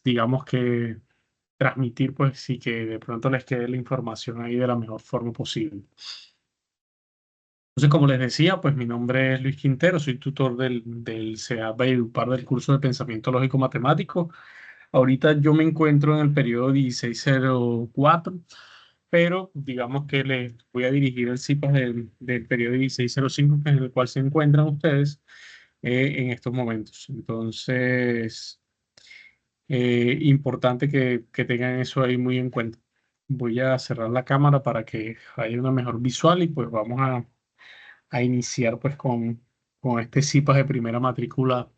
digamos que transmitir, pues sí que de pronto les quede la información ahí de la mejor forma posible. Entonces, como les decía, pues mi nombre es Luis Quintero, soy tutor del CEAP Valledupar del curso de Pensamiento Lógico Matemático. Ahorita yo me encuentro en el periodo 1604, pero digamos que les voy a dirigir el CIPAS del periodo 1605, que es en el cual se encuentran ustedes en estos momentos. Entonces, importante que tengan eso ahí muy en cuenta. Voy a cerrar la cámara para que haya una mejor visual y pues vamos a iniciar pues con este CIPAS de primera matrícula,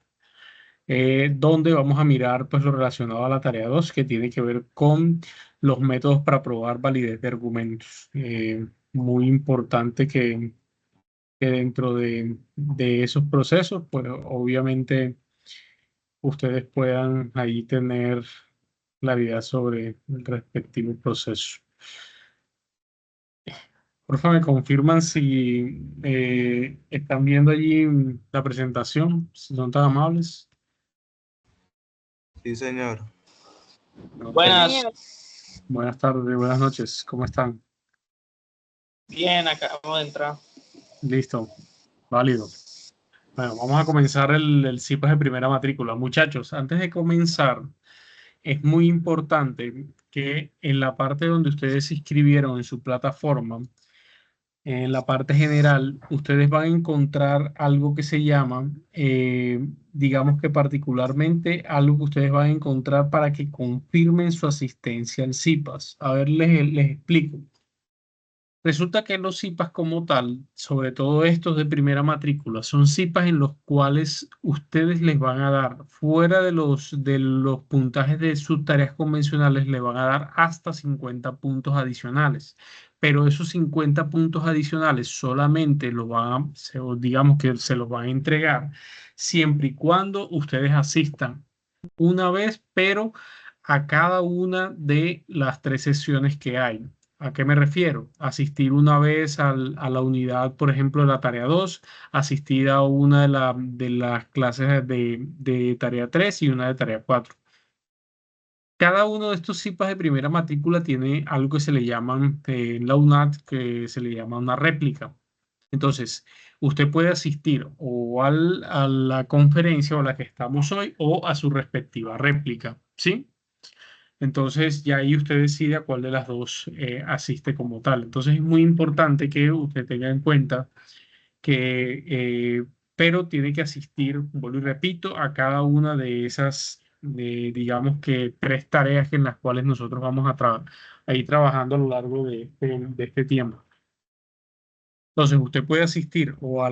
donde vamos a mirar pues lo relacionado a la tarea 2 que tiene que ver con los métodos para probar validez de argumentos. Muy importante que dentro de esos procesos, pues obviamente ustedes puedan ahí tener claridad sobre el respectivo proceso. Por favor, me confirman si están viendo allí la presentación, si son tan amables. Sí, señor. Ok. Buenas, Buenas tardes, buenas noches, ¿cómo están? bien, acabo de entrar. Listo, válido. Bueno, vamos a comenzar el CIPAS de primera matrícula. Muchachos, antes de comenzar, es muy importante que en la parte donde ustedes se inscribieron en su plataforma, en la parte general, ustedes van a encontrar algo que se llama, digamos que particularmente algo que ustedes van a encontrar para que confirmen su asistencia al CIPAS. A ver, les explico. Resulta que los CIPAS como tal, sobre todo estos de primera matrícula, son CIPAS en los cuales ustedes les van a dar, fuera de los puntajes de sus tareas convencionales, le van a dar hasta 50 puntos adicionales. Pero esos 50 puntos adicionales solamente los digamos que se los van a entregar siempre y cuando ustedes asistan una vez, pero a cada una de las 3 sesiones que hay. ¿A qué me refiero? Asistir una vez a la unidad, por ejemplo, de la tarea 2, asistir a una de las clases de tarea 3 y una de tarea 4. Cada uno de estos CIPAS de primera matrícula tiene algo que se le llaman en la UNAT, que se le llama una réplica. Entonces, usted puede asistir o a la conferencia o a la que estamos hoy o a su respectiva réplica, ¿sí? Entonces, ya ahí usted decide a cuál de las dos asiste como tal. Entonces, es muy importante que usted tenga en cuenta pero tiene que asistir, vuelvo y repito, a cada una de esas, digamos que 3 tareas en las cuales nosotros vamos a ir trabajando a lo largo de este tiempo. Entonces, usted puede asistir o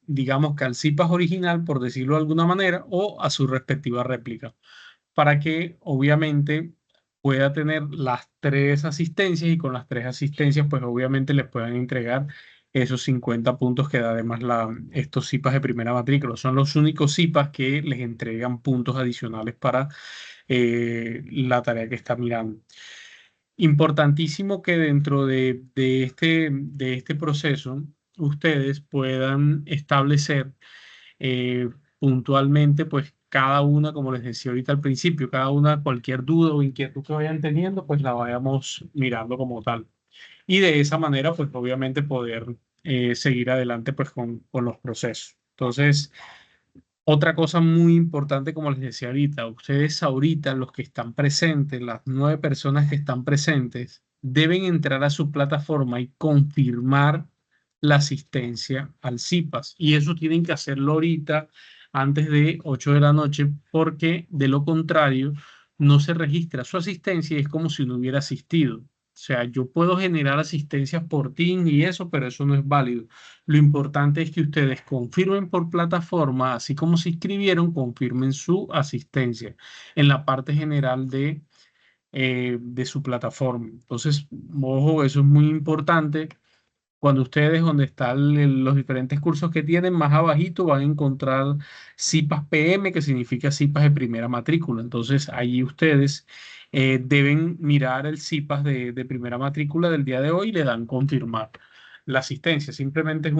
digamos que al CIPAS original, por decirlo de alguna manera, o a su respectiva réplica para que obviamente pueda tener las 3 asistencias y con las 3 asistencias pues obviamente les puedan entregar esos 50 puntos que da además estos CIPAS de primera matrícula. Son los únicos CIPAS que les entregan puntos adicionales para la tarea que está mirando. Importantísimo que dentro de este proceso ustedes puedan establecer puntualmente, pues cada una, como les decía ahorita al principio, cada una, cualquier duda o inquietud que vayan teniendo, pues la vayamos mirando como tal. Y de esa manera, pues obviamente poder seguir adelante pues con los procesos. Entonces, otra cosa muy importante, como les decía ahorita, ustedes ahorita, los que están presentes, las 9 personas que están presentes, deben entrar a su plataforma y confirmar la asistencia al CIPAS. Y eso tienen que hacerlo ahorita antes de 8 de la noche, porque de lo contrario no se registra su asistencia y es como si no hubiera asistido. O sea, yo puedo generar asistencias por Teams y eso, pero eso no es válido. Lo importante es que ustedes confirmen por plataforma, así como se inscribieron, confirmen su asistencia en la parte general de su plataforma. Entonces, ojo, eso es muy importante. Cuando ustedes, donde están los diferentes cursos que tienen, más abajito van a encontrar CIPAS PM, que significa CIPAS de primera matrícula. Entonces, allí ustedes deben mirar el CIPAS de primera matrícula del día de hoy y le dan confirmar. la asistencia. Simplemente es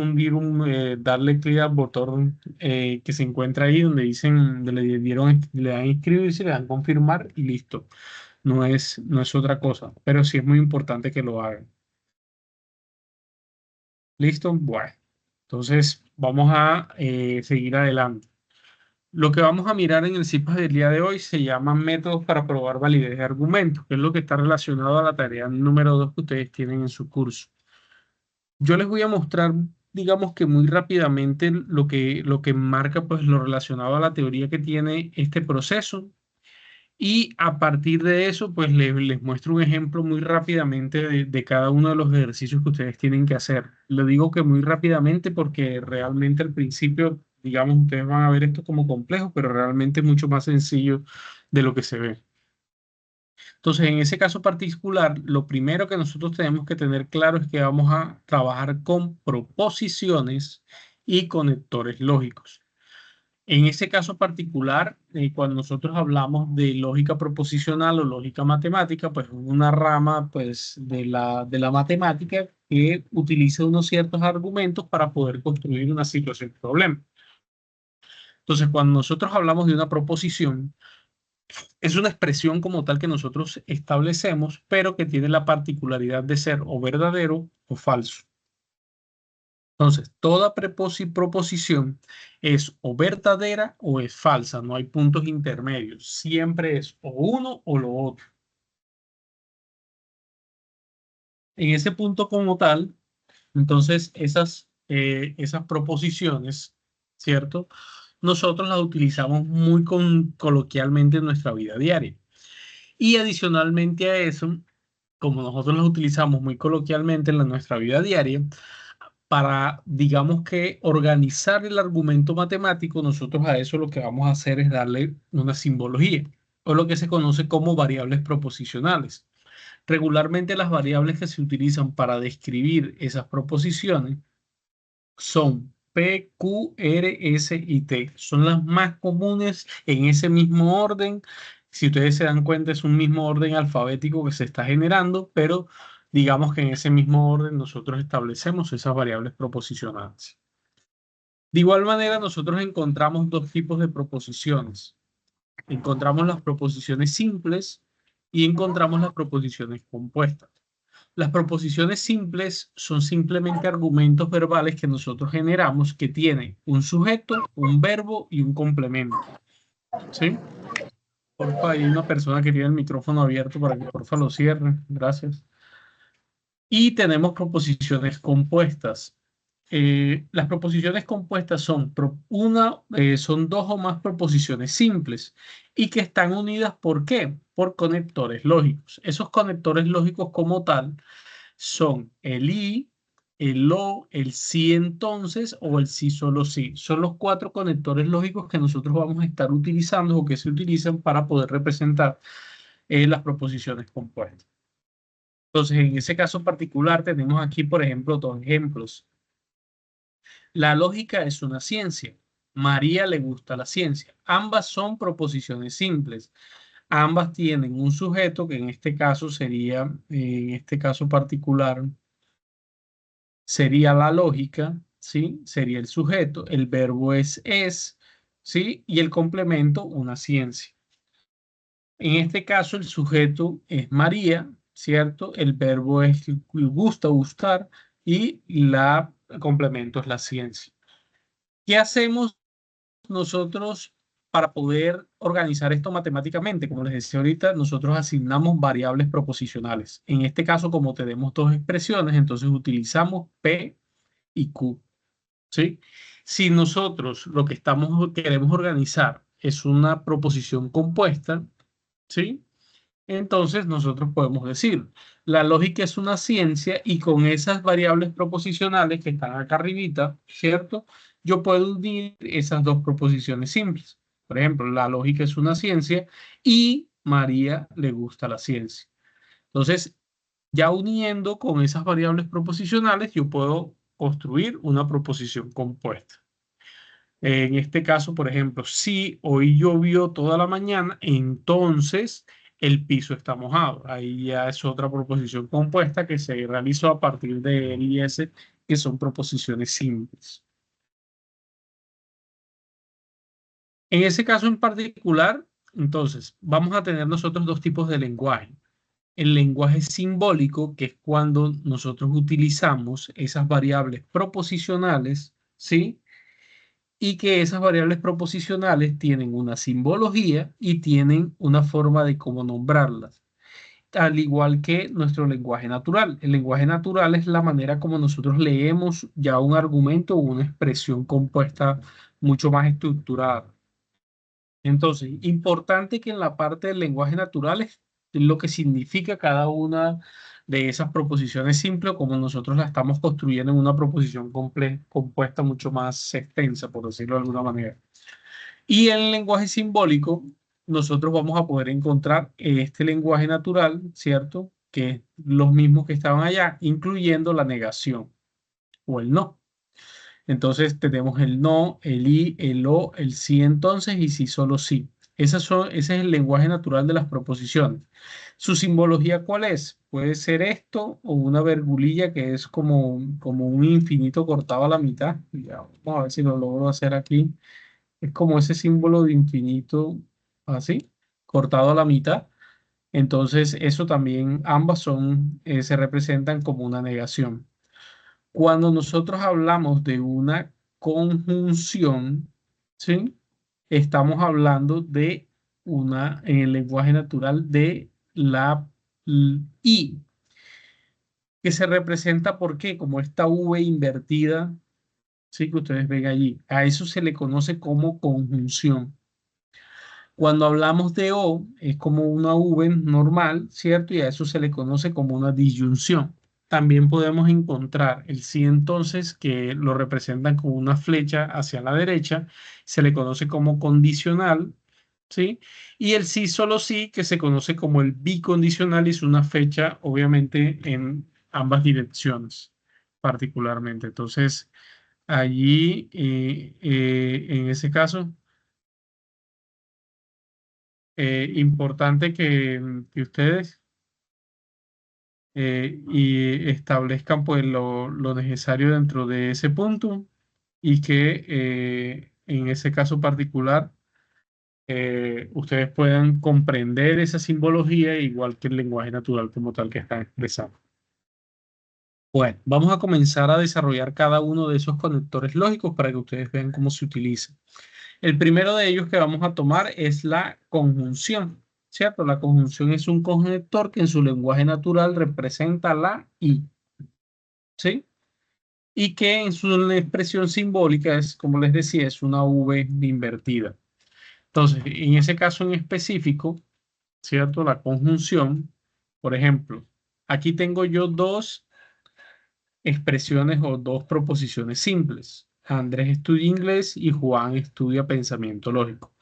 darle clic al botón que se encuentra ahí donde dicen, le dan inscribirse, le dan confirmar y listo. No es otra cosa, pero sí es muy importante que lo hagan. ¿Listo? Bueno, entonces vamos a seguir adelante. Lo que vamos a mirar en el CIPAS del día de hoy se llama métodos para probar validez de argumentos, que es lo que está relacionado a la tarea número 2 que ustedes tienen en su curso. Yo les voy a mostrar, digamos que muy rápidamente lo que marca pues lo relacionado a la teoría que tiene este proceso y a partir de eso pues les muestro un ejemplo muy rápidamente de cada uno de los ejercicios que ustedes tienen que hacer. Lo digo que muy rápidamente porque realmente al principio, digamos, ustedes van a ver esto como complejo, pero realmente es mucho más sencillo de lo que se ve. Entonces, en ese caso particular, lo primero que nosotros tenemos que tener claro es que vamos a trabajar con proposiciones y conectores lógicos. En ese caso particular, cuando nosotros hablamos de lógica proposicional o lógica matemática, pues es una rama pues, de la matemática que utiliza unos ciertos argumentos para poder construir una situación de problema. Entonces, cuando nosotros hablamos de una proposición, es una expresión como tal que nosotros establecemos, pero que tiene la particularidad de ser o verdadero o falso. Entonces, toda proposición es o verdadera o es falsa, no hay puntos intermedios, siempre es o uno o lo otro. En ese punto como tal, entonces esas proposiciones, ¿cierto? Nosotros las utilizamos muy coloquialmente en nuestra vida diaria. Y adicionalmente a eso, como nosotros las utilizamos muy coloquialmente en nuestra vida diaria, para, digamos que, organizar el argumento matemático, nosotros a eso lo que vamos a hacer es darle una simbología, o lo que se conoce como variables proposicionales. Regularmente las variables que se utilizan para describir esas proposiciones son P, Q, R, S y T. Son las más comunes en ese mismo orden. Si ustedes se dan cuenta, es un mismo orden alfabético que se está generando, pero digamos que en ese mismo orden nosotros establecemos esas variables proposicionales. De igual manera, nosotros encontramos dos tipos de proposiciones. Encontramos las proposiciones simples y encontramos las proposiciones compuestas. Las proposiciones simples son simplemente argumentos verbales que nosotros generamos que tienen un sujeto, un verbo y un complemento. ¿Sí? Porfa, hay una persona que tiene el micrófono abierto para que porfa lo cierre. Gracias. Y tenemos proposiciones compuestas. Las proposiciones compuestas son dos o más proposiciones simples y que están unidas, ¿por qué? Por conectores lógicos. Esos conectores lógicos como tal son el y, el o, el sí entonces o el sí solo sí. Son los cuatro conectores lógicos que nosotros vamos a estar utilizando o que se utilizan para poder representar las proposiciones compuestas. Entonces, en ese caso particular tenemos aquí, por ejemplo, dos ejemplos. La lógica es una ciencia. María le gusta la ciencia. Ambas son proposiciones simples. Ambas tienen un sujeto que en este caso sería, en este caso particular, sería la lógica, ¿sí? Sería el sujeto, el verbo es, ¿sí? Y el complemento, una ciencia. En este caso, el sujeto es María, ¿cierto? El verbo es gusta, gustar, y el complemento es la ciencia. ¿Qué hacemos nosotros para poder organizar esto matemáticamente? Como les decía ahorita, nosotros asignamos variables proposicionales. En este caso, como tenemos dos expresiones, entonces utilizamos P y Q. ¿Sí? Si nosotros lo que queremos organizar es una proposición compuesta, ¿sí? Entonces nosotros podemos decir, la lógica es una ciencia y con esas variables proposicionales que están acá arribita, ¿cierto? Yo puedo unir esas dos proposiciones simples. Por ejemplo, la lógica es una ciencia y María le gusta la ciencia. Entonces, ya uniendo con esas variables proposicionales, yo puedo construir una proposición compuesta. En este caso, por ejemplo, si hoy llovió toda la mañana, entonces el piso está mojado. Ahí ya es otra proposición compuesta que se realizó a partir de él y ese que son proposiciones simples. En ese caso en particular, entonces, vamos a tener nosotros dos tipos de lenguaje. El lenguaje simbólico, que es cuando nosotros utilizamos esas variables proposicionales, ¿sí? Y que esas variables proposicionales tienen una simbología y tienen una forma de cómo nombrarlas, al igual que nuestro lenguaje natural. El lenguaje natural es la manera como nosotros leemos ya un argumento o una expresión compuesta mucho más estructurada. Entonces, importante que en la parte del lenguaje natural es lo que significa cada una de esas proposiciones simples, como nosotros la estamos construyendo en una proposición compuesta mucho más extensa, por decirlo de alguna manera. Y en el lenguaje simbólico, nosotros vamos a poder encontrar este lenguaje natural, ¿cierto? Que es los mismos que estaban allá, incluyendo la negación o el no. Entonces tenemos el no, el i, el o, el sí entonces y sí solo sí. Ese es el lenguaje natural de las proposiciones. ¿Su simbología cuál es? Puede ser esto o una virgulilla que es como un infinito cortado a la mitad. Ya, vamos a ver si lo logro hacer aquí. Es como ese símbolo de infinito así, cortado a la mitad. Entonces eso también, ambas se representan como una negación. Cuando nosotros hablamos de una conjunción, ¿sí? Estamos hablando de en el lenguaje natural de la I, que se representa por qué, como esta V invertida, ¿sí? Que ustedes ven allí. A eso se le conoce como conjunción. Cuando hablamos de O, es como una V normal, ¿cierto? Y a eso se le conoce como una disyunción. También podemos encontrar el sí entonces, que lo representan como una flecha hacia la derecha, se le conoce como condicional, ¿sí? Y el sí solo sí, que se conoce como el bicondicional, y es una flecha, obviamente, en ambas direcciones, particularmente. Entonces, allí, en ese caso importante que ustedes y establezcan pues lo necesario dentro de ese punto y que en ese caso particular ustedes puedan comprender esa simbología igual que el lenguaje natural como tal que están expresando. Bueno, vamos a comenzar a desarrollar cada uno de esos conectores lógicos para que ustedes vean cómo se utiliza. El primero de ellos que vamos a tomar es la conjunción, ¿cierto? La conjunción es un conector que en su lenguaje natural representa la I, ¿sí? Y que en su expresión simbólica es, como les decía, es una V invertida. Entonces, en ese caso en específico, ¿cierto? La conjunción, por ejemplo, aquí tengo yo dos expresiones o dos proposiciones simples. Andrés estudia inglés y Juan estudia pensamiento lógico.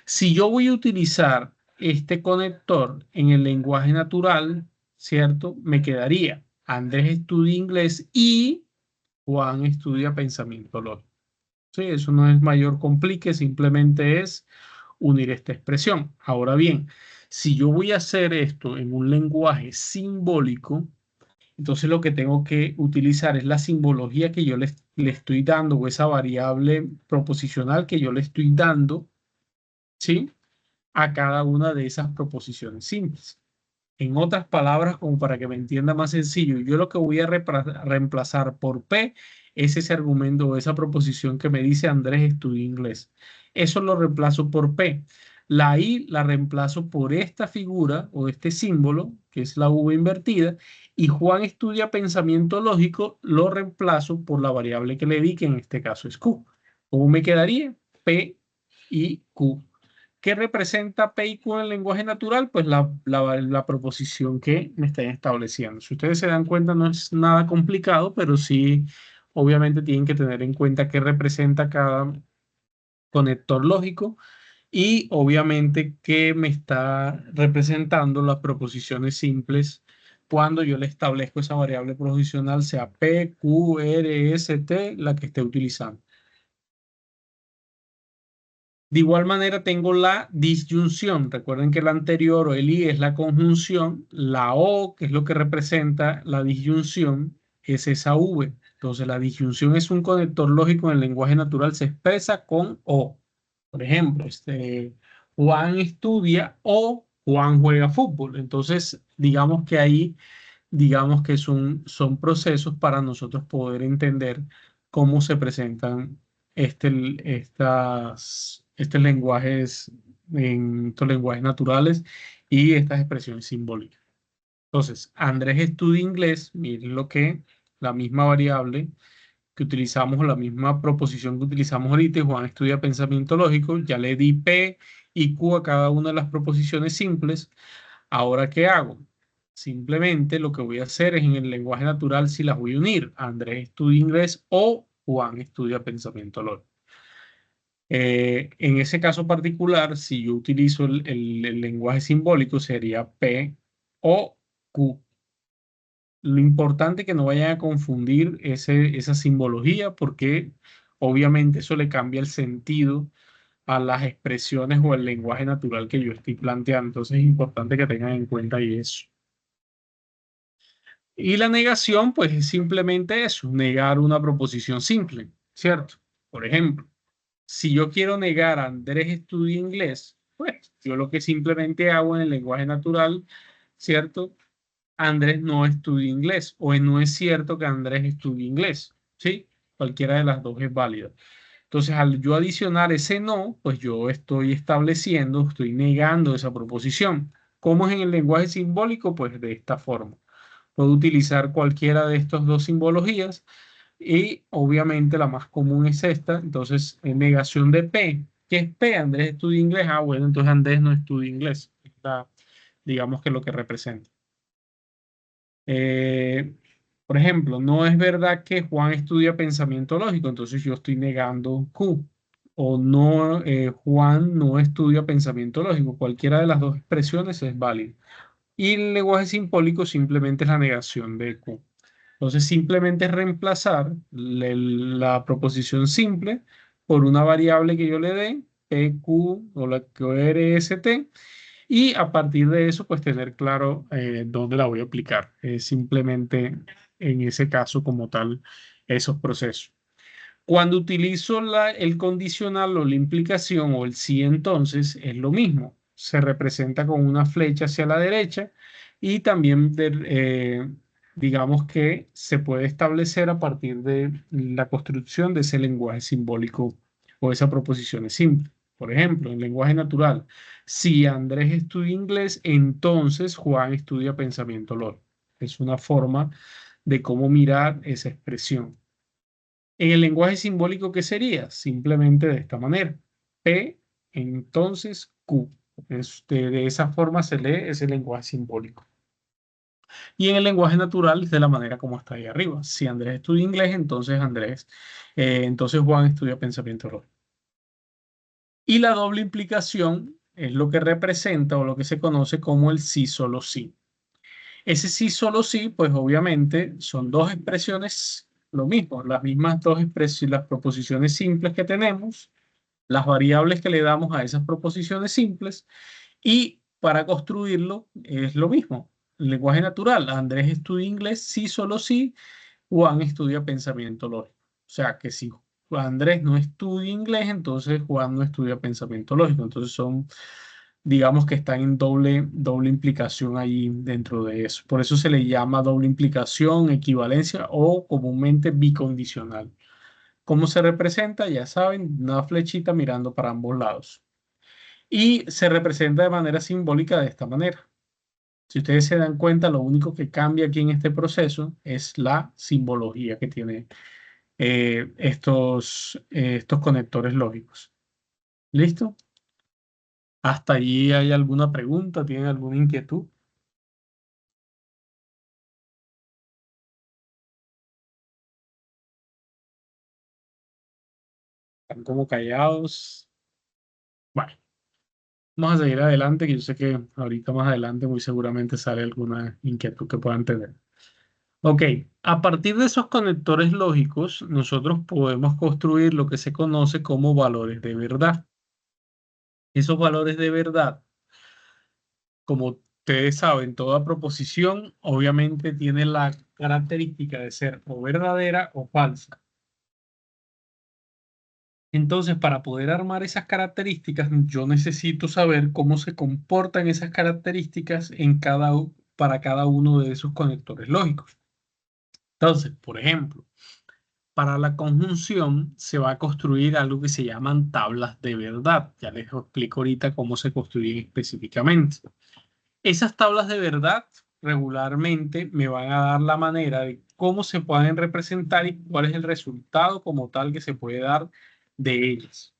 Si yo voy a utilizar este conector en el lenguaje natural, ¿cierto? Me quedaría Andrés estudia inglés y Juan estudia pensamiento lógico. Sí, eso no es mayor complique, simplemente es unir esta expresión. Ahora bien, si yo voy a hacer esto en un lenguaje simbólico, entonces lo que tengo que utilizar es la simbología que yo le estoy dando o esa variable proposicional que yo le estoy dando, ¿sí? A cada una de esas proposiciones simples. En otras palabras, como para que me entienda más sencillo, yo lo que voy a reemplazar por P es ese argumento o esa proposición que me dice Andrés estudia inglés. Eso lo reemplazo por P. La I la reemplazo por esta figura o este símbolo, que es la V invertida, y Juan estudia pensamiento lógico, lo reemplazo por la variable que le di, que en este caso es Q. ¿Cómo me quedaría? P y Q. ¿Qué representa P y Q en el lenguaje natural? Pues la proposición que me están estableciendo. Si ustedes se dan cuenta, no es nada complicado, pero sí, obviamente tienen que tener en cuenta qué representa cada conector lógico y obviamente qué me está representando las proposiciones simples cuando yo le establezco esa variable proposicional, sea P, Q, R, S, T, la que esté utilizando. De igual manera tengo la disyunción. Recuerden que el anterior o el I es la conjunción. La O, que es lo que representa la disyunción, es esa V. Entonces, la disyunción es un conector lógico en el lenguaje natural, se expresa con o. Por ejemplo, Juan estudia o Juan juega fútbol. Entonces, digamos que ahí, digamos que son procesos para nosotros poder entender cómo se presentan estos lenguajes, en estos lenguajes naturales y estas expresiones simbólicas. Entonces, Andrés estudia inglés, miren lo que la misma variable que utilizamos, la misma proposición que utilizamos ahorita, y Juan estudia pensamiento lógico, ya le di P y Q a cada una de las proposiciones simples. Ahora, ¿qué hago? Simplemente lo que voy a hacer es en el lenguaje natural, si las voy a unir, Andrés estudia inglés o Juan estudia pensamiento lógico. En ese caso particular, si yo utilizo el lenguaje simbólico, sería P o Q. Lo importante es que no vayan a confundir esa simbología porque obviamente eso le cambia el sentido a las expresiones o el lenguaje natural que yo estoy planteando. Entonces es importante que tengan en cuenta y eso. Y la negación, pues es simplemente eso, negar una proposición simple, ¿cierto? Por ejemplo, si yo quiero negar a Andrés estudia inglés, pues yo lo que simplemente hago en el lenguaje natural, ¿cierto? Andrés no estudia inglés o no es cierto que Andrés estudie inglés, ¿sí? Cualquiera de las dos es válida. Entonces, al yo adicionar ese no, pues yo estoy estableciendo, estoy negando esa proposición. ¿Cómo es en el lenguaje simbólico? Pues de esta forma. Puedo utilizar cualquiera de estas dos simbologías y obviamente la más común es esta. Entonces, en negación de P. ¿Qué es P? Andrés estudia inglés. Ah, bueno, entonces Andrés no estudia inglés. Digamos que lo que representa. Eh, por ejemplo, no es verdad que Juan estudia pensamiento lógico, entonces yo estoy negando Q. O no, Juan no estudia pensamiento lógico. Cualquiera de las dos expresiones es válida. Y el lenguaje simbólico simplemente es la negación de Q. Entonces, simplemente es reemplazar la proposición simple por una variable que yo le dé, PQ o la QRST, y a partir de eso, pues tener claro dónde la voy a aplicar. Simplemente en ese caso como tal, esos procesos. Cuando utilizo el condicional o la implicación o el sí, entonces es lo mismo. Se representa con una flecha hacia la derecha y también digamos que se puede establecer a partir de la construcción de ese lenguaje simbólico o esa proposición simple. Por ejemplo, en lenguaje natural, si Andrés estudia inglés, entonces Juan estudia pensamiento lógico. Es una forma de cómo mirar esa expresión. En el lenguaje simbólico, ¿qué sería? Simplemente de esta manera. P, entonces Q. De esa forma se lee ese lenguaje simbólico. Y en el lenguaje natural es de la manera como está ahí arriba. Si Andrés estudia inglés, entonces Juan estudia pensamiento lógico. Y la doble implicación es lo que representa o lo que se conoce como el sí, solo sí. Ese sí, solo sí, pues obviamente son dos expresiones, lo mismo, las mismas dos expresiones, las proposiciones simples que tenemos, las variables que le damos a esas proposiciones simples y para construirlo es lo mismo. El lenguaje natural, Andrés estudia inglés, sí, solo sí, Juan estudia pensamiento lógico. O sea que si Andrés no estudia inglés, entonces Juan no estudia pensamiento lógico. Entonces son, digamos que están en doble implicación ahí dentro de eso. Por eso se le llama doble implicación, equivalencia o comúnmente bicondicional. ¿Cómo se representa? Ya saben, una flechita mirando para ambos lados. Y se representa de manera simbólica de esta manera. Si ustedes se dan cuenta, lo único que cambia aquí en este proceso es la simbología que tiene estos conectores lógicos. ¿Listo? ¿Hasta allí hay alguna pregunta? ¿Tienen alguna inquietud? ¿Están como callados? Bueno, vamos a seguir adelante, que yo sé que ahorita más adelante muy seguramente sale alguna inquietud que puedan tener. Ok, a partir de esos conectores lógicos, nosotros podemos construir lo que se conoce como valores de verdad. Esos valores de verdad, como ustedes saben, toda proposición obviamente tiene la característica de ser o verdadera o falsa. Entonces, para poder armar esas características, yo necesito saber cómo se comportan esas características para cada uno de esos conectores lógicos. Entonces, por ejemplo, para la conjunción se va a construir algo que se llaman tablas de verdad. Ya les explico ahorita cómo se construyen específicamente. Esas tablas de verdad regularmente me van a dar la manera de cómo se pueden representar y cuál es el resultado como tal que se puede dar de ellas.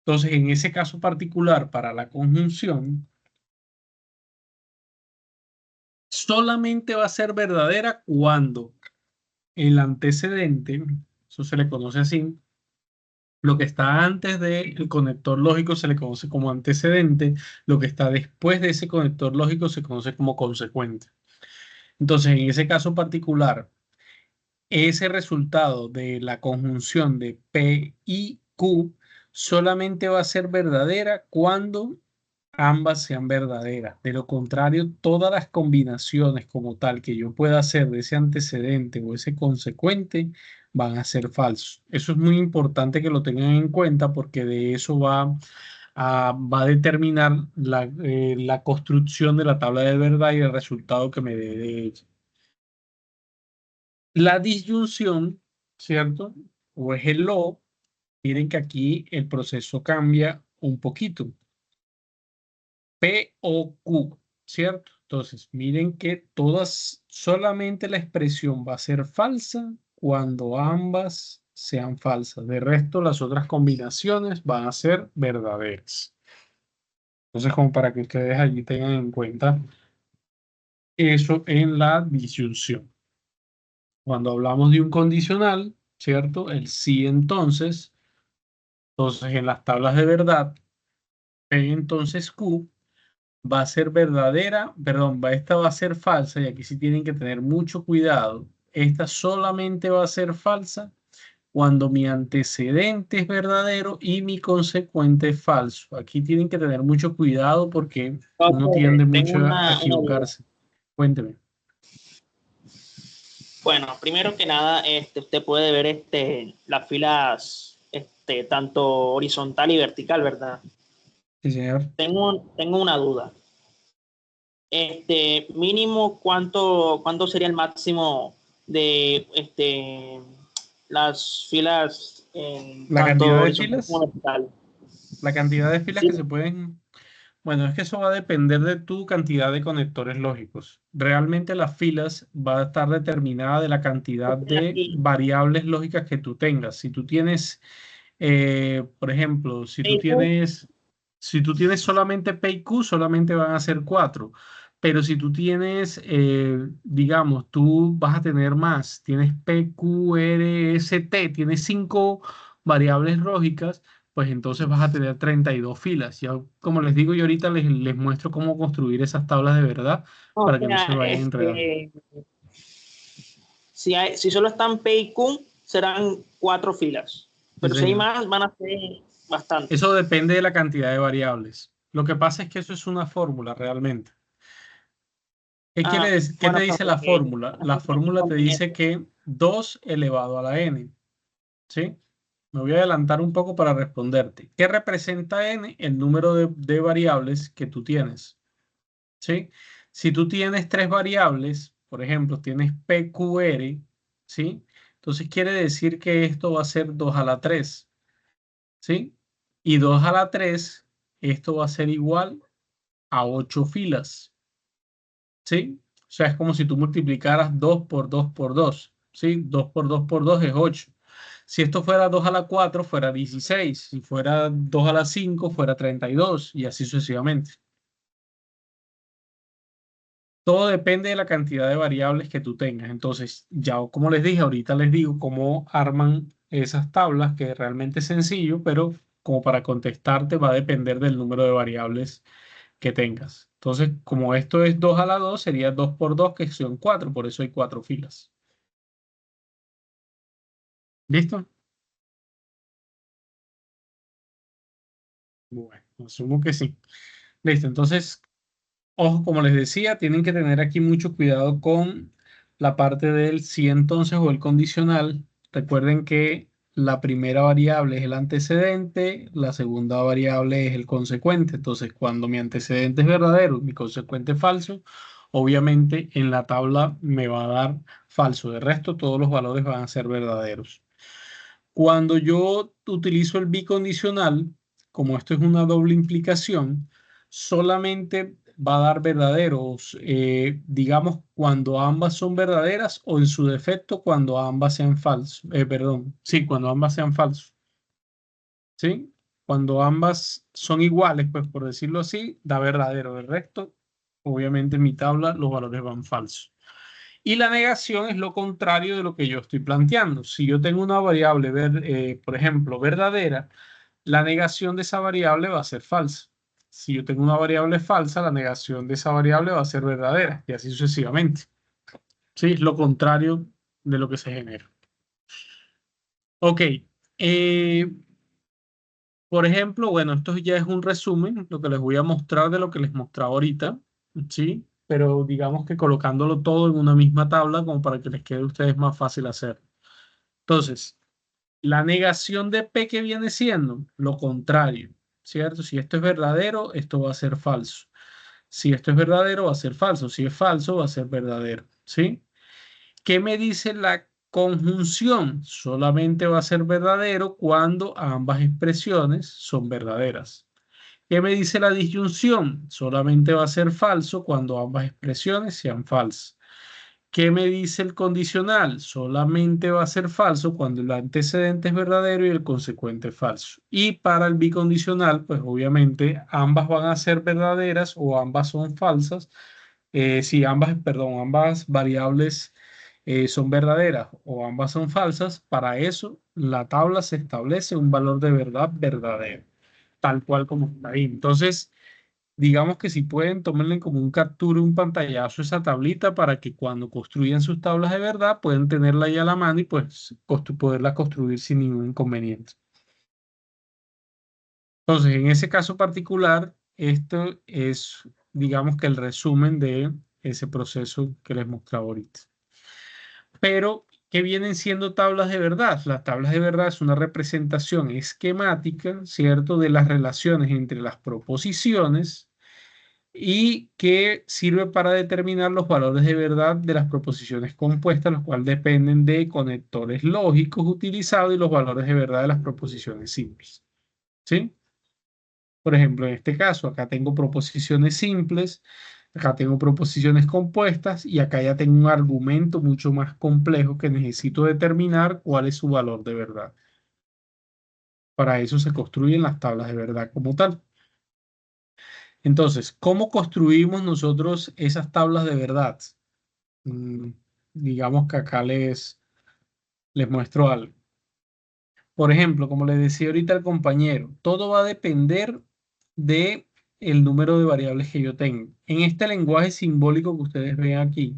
Entonces, en ese caso particular, para la conjunción, solamente va a ser verdadera cuando el antecedente, eso se le conoce así, lo que está antes del conector lógico se le conoce como antecedente, lo que está después de ese conector lógico se conoce como consecuente. Entonces, en ese caso particular, ese resultado de la conjunción de P y Q solamente va a ser verdadera cuando ambas sean verdaderas. De lo contrario, todas las combinaciones como tal que yo pueda hacer de ese antecedente o ese consecuente van a ser falsos. Eso es muy importante que lo tengan en cuenta porque de eso va a determinar la construcción de la tabla de verdad y el resultado que me dé de ella. La disyunción, ¿cierto? O es el o, miren que aquí el proceso cambia un poquito. P o Q, ¿cierto? Entonces, miren que solamente la expresión va a ser falsa cuando ambas sean falsas. De resto, las otras combinaciones van a ser verdaderas. Entonces, como para que ustedes allí tengan en cuenta eso en la disyunción. Cuando hablamos de un condicional, ¿cierto? El sí entonces en las tablas de verdad, P entonces Q va a ser verdadera, perdón, esta va a ser falsa y aquí sí tienen que tener mucho cuidado. Esta solamente va a ser falsa cuando mi antecedente es verdadero y mi consecuente es falso. Aquí tienen que tener mucho cuidado porque uno tiende Tengo mucho a una duda. equivocarse. Cuénteme. Bueno, primero que nada, usted puede ver las filas tanto horizontal y vertical, ¿verdad? Sí, señor. Tengo una duda. Mínimo, ¿cuánto sería el máximo de las filas en La tanto cantidad de horizontal como filas, vertical? la cantidad de filas Sí, que se pueden. Bueno, es que eso va a depender de tu cantidad de conectores lógicos. Realmente las filas va a estar determinada de la cantidad de aquí, variables lógicas que tú tengas. Si tú tienes, por ejemplo, Facebook, si tú tienes solamente P y Q, solamente van a ser cuatro. Pero si tú tienes, digamos, tú vas a tener más, tienes P, Q, R, S, T, tienes cinco variables lógicas, pues entonces vas a tener 32 filas. Ya, como les digo, yo ahorita les muestro cómo construir esas tablas de verdad o para que no se sea, vayan a enredar. si solo están P y Q, serán 4 filas. Sí, Pero si hay señor. más, van a ser Eso bastantes. depende de la cantidad de variables. Lo que pasa es que eso es una fórmula realmente. ¿Qué quiere Ah, decir? ¿Qué te bueno, dice pero la fórmula? La fórmula te dice que 2 elevado a la n, ¿sí? Me voy a adelantar un poco para responderte. ¿Qué representa n? El número de variables que tú tienes, ¿sí? Si tú tienes tres variables, por ejemplo, tienes PQR, ¿sí? Entonces quiere decir que esto va a ser 2 a la 3, ¿sí? Y 2 a la 3, esto va a ser igual a 8 filas, ¿sí? O sea, es como si tú multiplicaras 2 por 2 por 2, ¿sí? 2 por 2 por 2 es 8. Si esto fuera 2 a la 4, fuera 16. Si fuera 2 a la 5, fuera 32 y así sucesivamente. Todo depende de la cantidad de variables que tú tengas. Entonces, ya como les dije, ahorita les digo cómo arman esas tablas, que realmente es sencillo, pero como para contestarte va a depender del número de variables que tengas. Entonces, como esto es 2 a la 2, sería 2 por 2, que son 4, por eso hay 4 filas. ¿Listo? Bueno, asumo que sí. Listo, entonces Ojo, como les decía, tienen que tener aquí mucho cuidado con la parte del si entonces o el condicional. Recuerden que la primera variable es el antecedente, la segunda variable es el consecuente. Entonces, cuando mi antecedente es verdadero, mi consecuente es falso, obviamente en la tabla me va a dar falso. De resto, todos los valores van a ser verdaderos. Cuando yo utilizo el bicondicional, como esto es una doble implicación, solamente va a dar verdaderos, digamos, cuando ambas son verdaderas o en su defecto cuando ambas sean falsos. Perdón, sí, cuando ambas sean falsos. ¿Sí? Cuando ambas son iguales, pues por decirlo así, da verdadero. El resto, obviamente en mi tabla los valores van falsos. Y la negación es lo contrario de lo que yo estoy planteando. Si yo tengo una variable, por ejemplo, verdadera, la negación de esa variable va a ser falsa. Si yo tengo una variable falsa, la negación de esa variable va a ser verdadera y así sucesivamente. Sí, es lo contrario de lo que se genera. Ok. eh, por ejemplo, bueno, esto ya es un resumen, lo que les voy a mostrar de lo que les mostraba ahorita, ¿sí? Pero digamos que colocándolo todo en una misma tabla como para que les quede a ustedes más fácil hacer. Entonces, la negación de P que viene siendo lo contrario, ¿cierto? Si esto es verdadero, esto va a ser falso. Si esto es verdadero, va a ser falso. Si es falso, va a ser verdadero, ¿sí? ¿Qué me dice la conjunción? Solamente va a ser verdadero cuando ambas expresiones son verdaderas. ¿Qué me dice la disyunción? Solamente va a ser falso cuando ambas expresiones sean falsas. ¿Qué me dice el condicional? Solamente va a ser falso cuando el antecedente es verdadero y el consecuente es falso. Y para el bicondicional, pues obviamente ambas van a ser verdaderas o ambas son falsas. Si ambas, perdón, ambas variables son verdaderas o ambas son falsas, para eso la tabla se establece un valor de verdad verdadero, tal cual como está ahí. Entonces, digamos que si pueden, tómenle como un captura, un pantallazo esa tablita para que cuando construyan sus tablas de verdad pueden tenerla ahí a la mano y pues poderla construir sin ningún inconveniente. Entonces, en ese caso particular, esto es, digamos que el resumen de ese proceso que les mostraba ahorita. Pero, ¿qué vienen siendo tablas de verdad? Las tablas de verdad es una representación esquemática, ¿cierto?, de las relaciones entre las proposiciones y que sirve para determinar los valores de verdad de las proposiciones compuestas, los cuales dependen de conectores lógicos utilizados y los valores de verdad de las proposiciones simples. ¿Sí? Por ejemplo, en este caso, acá tengo proposiciones simples, acá tengo proposiciones compuestas y acá ya tengo un argumento mucho más complejo que necesito determinar cuál es su valor de verdad. Para eso se construyen las tablas de verdad como tal. Entonces, ¿cómo construimos nosotros esas tablas de verdad? Mm, digamos que acá les muestro algo. Por ejemplo, como le decía ahorita al compañero, todo va a depender de el número de variables que yo tengo. En este lenguaje simbólico que ustedes ven aquí,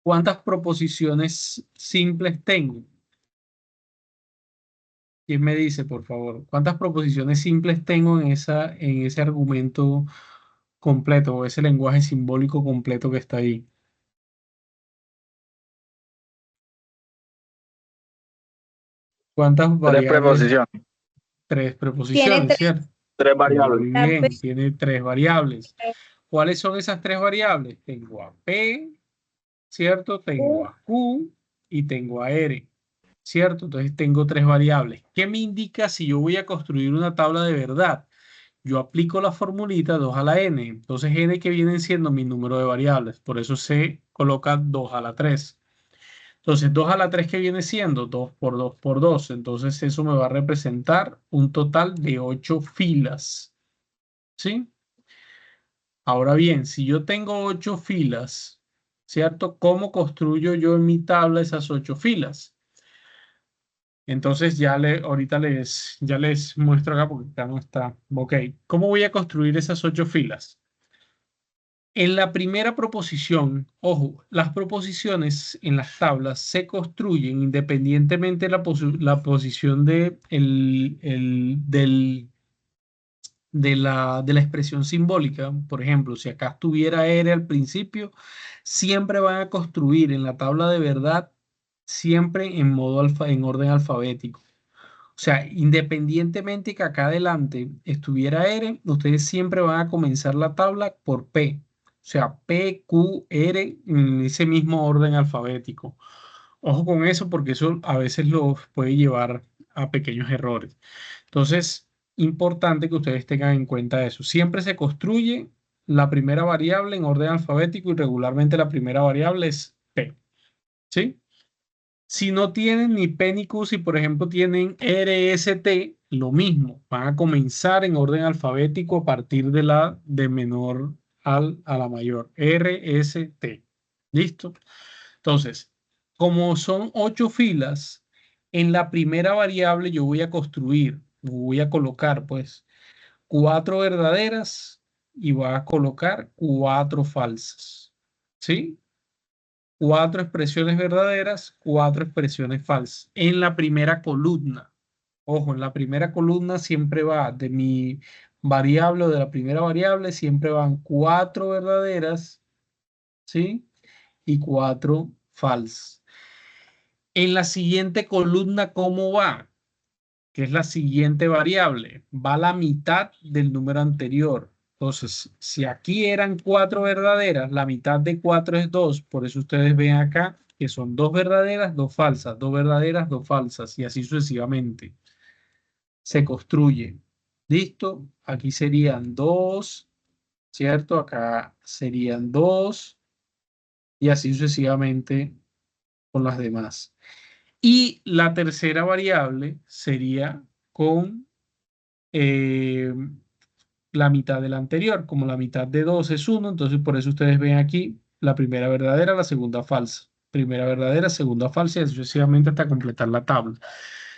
¿cuántas proposiciones simples tengo? ¿Quién me dice, por favor? ¿Cuántas proposiciones simples tengo en ese argumento completo o ese lenguaje simbólico completo que está ahí? ¿Cuántas Tres variables? preposiciones, Tres Tiene preposiciones, tres. ¿cierto? tres variables. Muy La P, bien, tiene tres variables. ¿Cuáles son esas tres variables? Tengo a P, ¿cierto? Tengo U, a Q y tengo a R, ¿cierto? Entonces tengo tres variables. ¿Qué me indica si yo voy a construir una tabla de verdad? Yo aplico la formulita 2 a la n. Entonces n que vienen siendo mi número de variables. Por eso se coloca 2 a la 3. Entonces 2 a la 3 que viene siendo 2 por 2 por 2. Entonces eso me va a representar un total de 8 filas. ¿Sí? Ahora bien, si yo tengo 8 filas, ¿cierto? ¿Cómo construyo yo en mi tabla esas 8 filas? Entonces ahorita ya les muestro acá porque acá no está. Ok, ¿cómo voy a construir esas 8 filas? En la primera proposición, ojo, las proposiciones en las tablas se construyen independientemente de la posición del de la expresión simbólica. Por ejemplo, si acá estuviera R al principio, siempre van a construir en la tabla de verdad, siempre en modo en orden alfabético. O sea, independientemente que acá adelante estuviera R, ustedes siempre van a comenzar la tabla por P. O sea, P, Q, R en ese mismo orden alfabético. Ojo con eso porque eso a veces los puede llevar a pequeños errores. Entonces, importante que ustedes tengan en cuenta eso. Siempre se construye la primera variable en orden alfabético y regularmente la primera variable es P. ¿Sí? Si no tienen ni P ni Q, si por ejemplo tienen R, S, T, lo mismo. Van a comenzar en orden alfabético a partir de la de menor a la mayor. R, S, T. ¿Listo? Entonces, como son 8 filas, en la primera variable yo voy a construir, voy a colocar pues 4 verdaderas y voy a colocar 4 falsas. ¿Sí? 4 expresiones verdaderas, 4 expresiones falsas. En la primera columna. Ojo, en la primera columna siempre va de mi variable o de la primera variable, siempre van 4 verdaderas, ¿sí? Y 4 falsas. En la siguiente columna, ¿cómo va? Que es la siguiente variable. Va la mitad del número anterior. Entonces, si aquí eran 4 verdaderas, la mitad de 4 es 2. Por eso ustedes ven acá que son 2 verdaderas, 2 falsas, 2 verdaderas, 2 falsas, y así sucesivamente. Se construye. ¿Listo? Aquí serían 2, ¿cierto? Acá serían 2, y así sucesivamente con las demás. Y la tercera variable sería con eh, la mitad de la anterior. Como la mitad de 2 es 1, entonces por eso ustedes ven aquí la primera verdadera, la segunda falsa. Primera verdadera, segunda falsa y así sucesivamente hasta completar la tabla.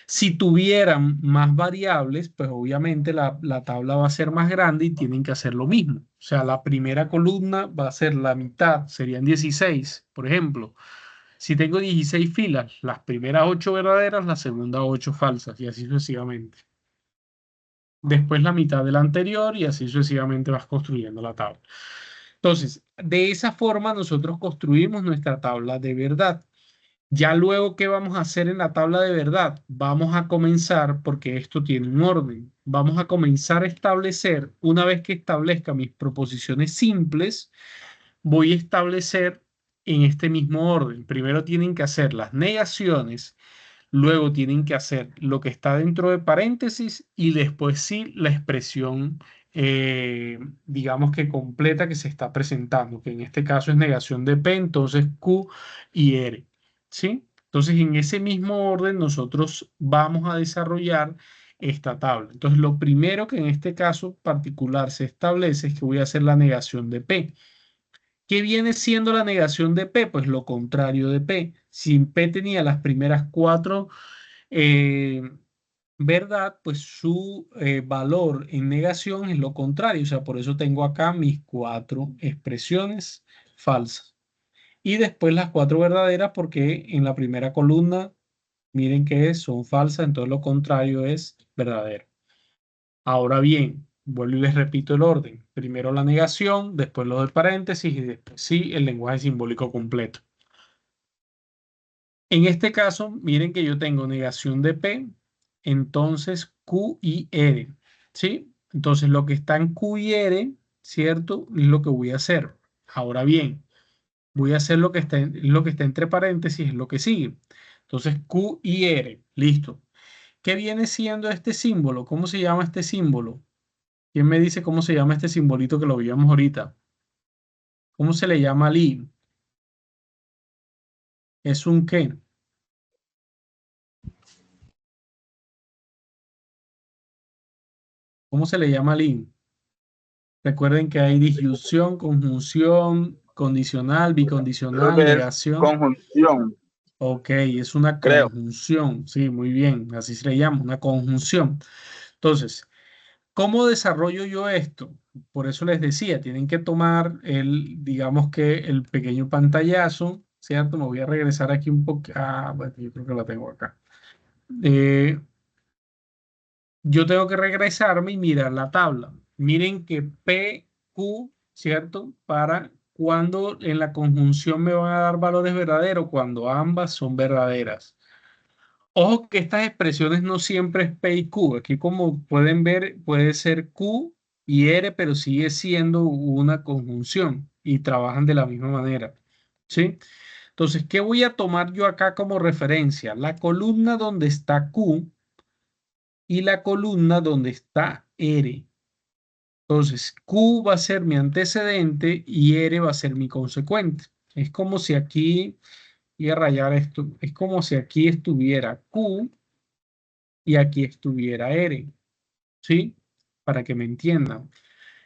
Si tuvieran más variables, pues obviamente la tabla va a ser más grande y tienen que hacer lo mismo. O sea, la primera columna va a ser la mitad, serían 16, por ejemplo. Si tengo 16 filas, las primeras 8 verdaderas, las segundas 8 falsas y así sucesivamente. Después la mitad de la anterior y así sucesivamente vas construyendo la tabla. Entonces, de esa forma nosotros construimos nuestra tabla de verdad. Ya luego, ¿qué vamos a hacer en la tabla de verdad? Vamos a comenzar, porque esto tiene un orden, vamos a comenzar a establecer, una vez que establezca mis proposiciones simples, voy a establecer en este mismo orden. Primero tienen que hacer las negaciones. Luego tienen que hacer lo que está dentro de paréntesis y después sí la expresión, digamos que completa que se está presentando, que en este caso es negación de P, entonces Q y R. ¿Sí? Entonces en ese mismo orden nosotros vamos a desarrollar esta tabla. Entonces lo primero que en este caso particular se establece es que voy a hacer la negación de P. ¿Qué viene siendo la negación de P? Pues lo contrario de P. Si P tenía las primeras 4 eh, verdad, pues su valor en negación es lo contrario. O sea, por eso tengo acá mis 4 expresiones falsas. Y después las 4 verdaderas, porque en la primera columna, miren que son falsas, entonces lo contrario es verdadero. Ahora bien, vuelvo y les repito el orden. Primero la negación, después lo del paréntesis y después sí el lenguaje simbólico completo. En este caso, miren que yo tengo negación de P, entonces Q y R, ¿sí? Entonces lo que está en Q y R, ¿cierto? Es lo que voy a hacer. Ahora bien, voy a hacer lo que está entre paréntesis, es lo que sigue. Entonces Q y R, listo. ¿Qué viene siendo este símbolo? ¿Cómo se llama este símbolo? ¿Quién me dice cómo se llama este simbolito que lo vimos ahorita? ¿Cómo se le llama al I? ¿Es un qué? ¿Cómo se le llama al I? Recuerden que hay disyunción, conjunción, condicional, Creo bicondicional, que es negación. conjunción, Ok, es una creo. conjunción. Sí, muy bien. Así se le llama, una conjunción. Entonces, ¿cómo desarrollo yo esto? Por eso les decía, tienen que tomar digamos que el pequeño pantallazo, ¿cierto? Me voy a regresar aquí un poco. Ah, bueno, yo creo que la tengo acá. Eh, yo tengo que regresarme y mirar la tabla. Miren que P, Q, ¿cierto? Para cuando en la conjunción me van a dar valores verdaderos, cuando ambas son verdaderas. Ojo que estas expresiones no siempre es P y Q. Aquí como pueden ver puede ser Q y R, pero sigue siendo una conjunción y trabajan de la misma manera. ¿Sí? Entonces, ¿qué voy a tomar yo acá como referencia? La columna donde está Q y la columna donde está R. Entonces, Q va a ser mi antecedente y R va a ser mi consecuente. Es como si aquí, voy a rayar esto, es como si aquí estuviera Q y aquí estuviera R, ¿sí? Para que me entiendan.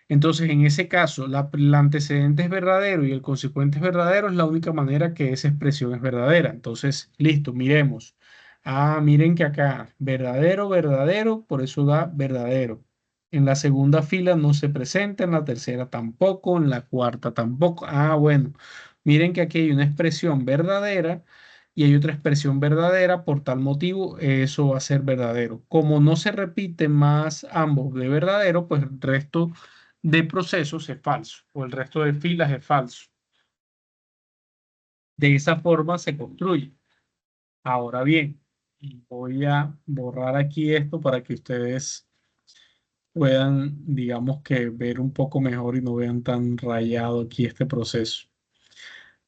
Entonces, en ese caso, el antecedente es verdadero y el consecuente es verdadero, es la única manera que esa expresión es verdadera. Entonces, listo, miremos. Ah, miren que acá, verdadero, verdadero, por eso da verdadero. En la segunda fila no se presenta, en la tercera tampoco, en la cuarta tampoco. Ah, bueno, miren que aquí hay una expresión verdadera y hay otra expresión verdadera, por tal motivo eso va a ser verdadero. Como no se repiten más ambos de verdadero, pues el resto de procesos es falso o el resto de filas es falso. De esa forma se construye. Ahora bien, voy a borrar aquí esto para que ustedes puedan, digamos que ver un poco mejor y no vean tan rayado aquí este proceso.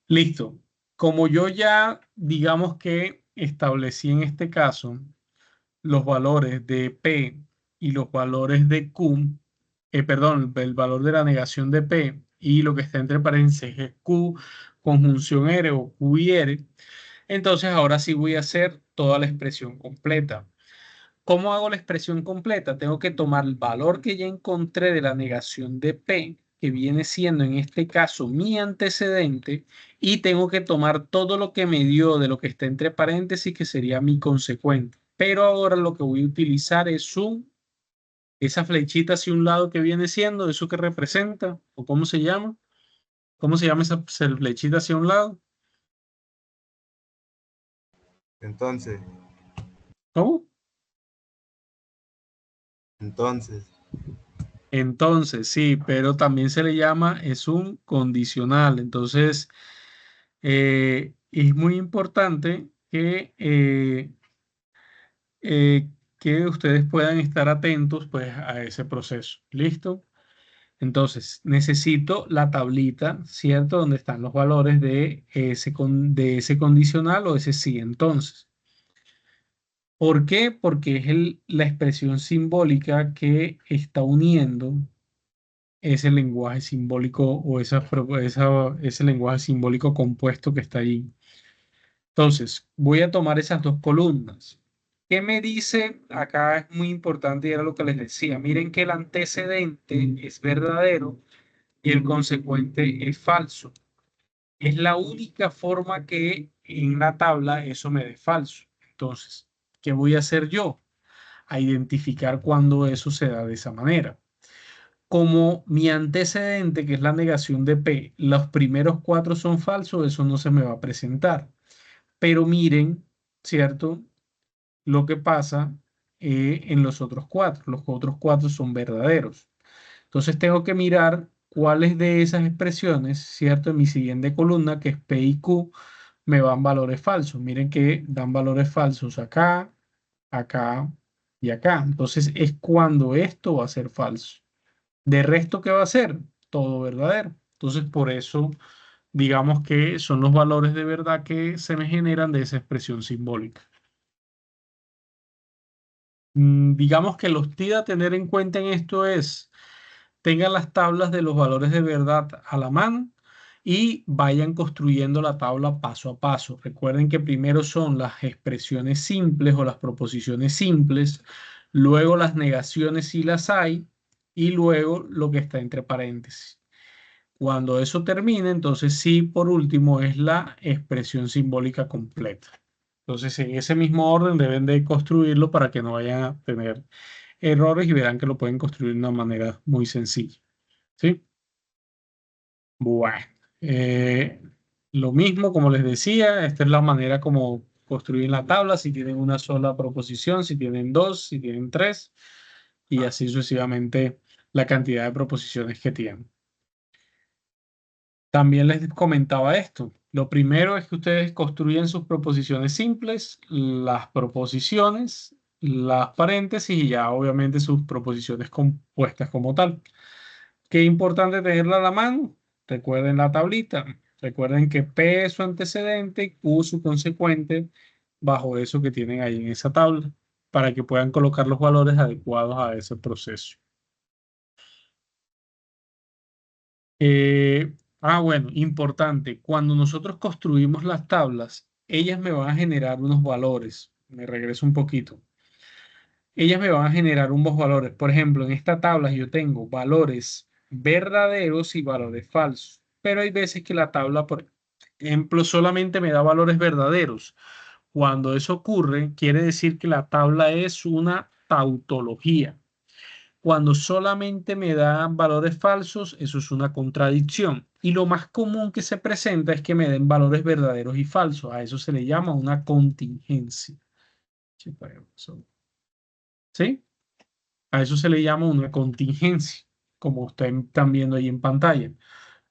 Listo. Como yo ya, digamos que establecí en este caso los valores de P y los valores de Q, perdón, el valor de la negación de P y lo que está entre paréntesis es Q, conjunción R o Q y R, entonces ahora sí voy a hacer toda la expresión completa. ¿Cómo hago la expresión completa? Tengo que tomar el valor que ya encontré de la negación de P, que viene siendo en este caso mi antecedente, y tengo que tomar todo lo que me dio de lo que está entre paréntesis, que sería mi consecuente. Pero ahora lo que voy a utilizar es esa flechita hacia un lado que viene siendo, eso que representa, o cómo se llama. ¿Cómo se llama esa flechita hacia un lado? Entonces, ¿Cómo? entonces, Entonces, sí, pero también se le llama, es un condicional. Entonces, es muy importante que ustedes puedan estar atentos pues, a ese proceso. ¿Listo? Entonces, necesito la tablita, ¿cierto? Donde están los valores de ese condicional o ese sí. Entonces, ¿por qué? Porque es la expresión simbólica que está uniendo ese lenguaje simbólico o ese lenguaje simbólico compuesto que está ahí. Entonces, voy a tomar esas dos columnas. ¿Qué me dice? Acá es muy importante y era lo que les decía. Miren que el antecedente es verdadero y el consecuente es falso. Es la única forma que en la tabla eso me dé falso. Entonces, ¿qué voy a hacer yo? A identificar cuando eso se da de esa manera. Como mi antecedente, que es la negación de P, los primeros cuatro son falsos, eso no se me va a presentar. Pero miren, ¿cierto? Lo que pasa en los otros cuatro. Los otros cuatro son verdaderos. Entonces tengo que mirar cuáles de esas expresiones, ¿cierto? En mi siguiente columna, que es P y Q, me dan valores falsos. Miren que dan valores falsos acá, acá y acá. Entonces es cuando esto va a ser falso. De resto, ¿qué va a ser? Todo verdadero. Entonces, por eso, digamos que son los valores de verdad que se me generan de esa expresión simbólica. Digamos que los TID a tener en cuenta en esto es, tengan las tablas de los valores de verdad a la mano y vayan construyendo la tabla paso a paso. Recuerden que primero son las expresiones simples o las proposiciones simples, luego las negaciones si las hay y luego lo que está entre paréntesis. Cuando eso termine, entonces sí, por último, es la expresión simbólica completa. Entonces, en ese mismo orden deben de construirlo para que no vayan a tener errores y verán que lo pueden construir de una manera muy sencilla. ¿Sí? Bueno, eh, lo mismo, como les decía, esta es la manera como construir la tabla, si tienen una sola proposición, si tienen dos, si tienen tres, y así sucesivamente la cantidad de proposiciones que tienen. También les comentaba esto. Lo primero es que ustedes construyen sus proposiciones simples, las proposiciones, las paréntesis y ya obviamente sus proposiciones compuestas como tal. Qué importante tenerla a la mano. Recuerden la tablita. Recuerden que P es su antecedente y Q su consecuente bajo eso que tienen ahí en esa tabla para que puedan colocar los valores adecuados a ese proceso. Bueno, importante. Cuando nosotros construimos las tablas, ellas me van a generar unos valores. Me regreso un poquito. Ellas me van a generar unos valores. Por ejemplo, en esta tabla yo tengo valores verdaderos y valores falsos. Pero hay veces que la tabla, por ejemplo, solamente me da valores verdaderos. Cuando eso ocurre, quiere decir que la tabla es una tautología. Cuando solamente me dan valores falsos, eso es una contradicción. Y lo más común que se presenta es que me den valores verdaderos y falsos. A eso se le llama una contingencia. ¿Sí? A eso se le llama una contingencia, como ustedes están viendo ahí en pantalla.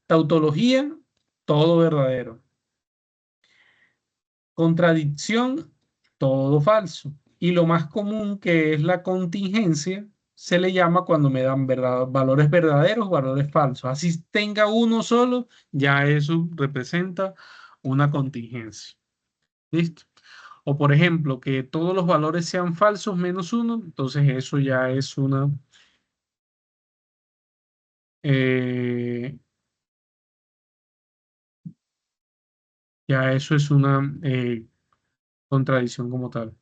Tautología, todo verdadero. Contradicción, todo falso. Y lo más común que es la contingencia, se le llama cuando me dan valores verdaderos, valores falsos. Así tenga uno solo, ya eso representa una contingencia. ¿Listo? O por ejemplo, que todos los valores sean falsos menos uno, entonces eso eh, ya eso es una contradicción como tal.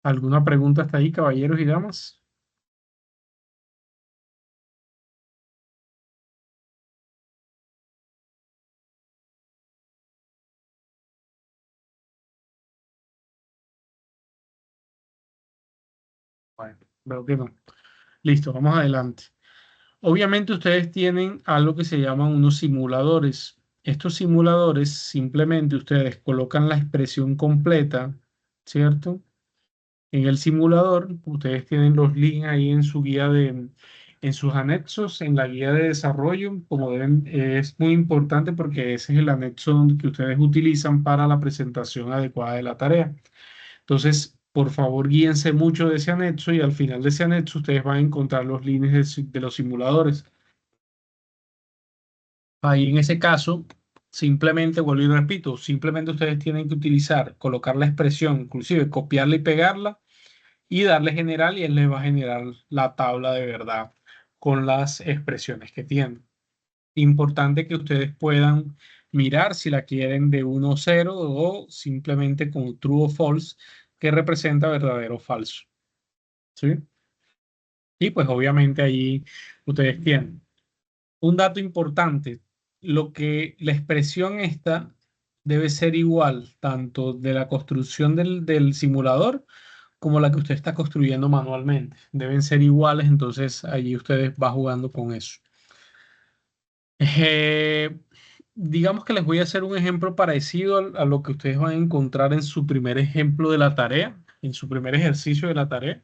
¿Alguna pregunta hasta ahí, caballeros y damas? Bueno, veo que no. Listo, vamos adelante. Obviamente ustedes tienen algo que se llaman unos simuladores. Estos simuladores simplemente ustedes colocan la expresión completa, ¿cierto? En el simulador, ustedes tienen los links ahí en su guía en sus anexos, en la guía de desarrollo, como deben, es muy importante porque ese es el anexo que ustedes utilizan para la presentación adecuada de la tarea. Entonces, por favor, guíense mucho de ese anexo y al final de ese anexo ustedes van a encontrar los links de los simuladores. Ahí en ese caso, simplemente, vuelvo y repito, simplemente ustedes tienen que utilizar, colocar la expresión, inclusive copiarla y pegarla y darle general y él les va a generar la tabla de verdad con las expresiones que tienen. Importante que ustedes puedan mirar si la quieren de 1 o 0 o simplemente con true o false que representa verdadero o falso. ¿Sí? Y pues obviamente ahí ustedes tienen. Un dato importante, lo que la expresión esta debe ser igual tanto de la construcción del simulador como la que usted está construyendo manualmente. Deben ser iguales, entonces allí ustedes van jugando con eso. Eh, digamos que les voy a hacer un ejemplo parecido a lo que ustedes van a encontrar en su primer ejemplo de la tarea, en su primer ejercicio de la tarea,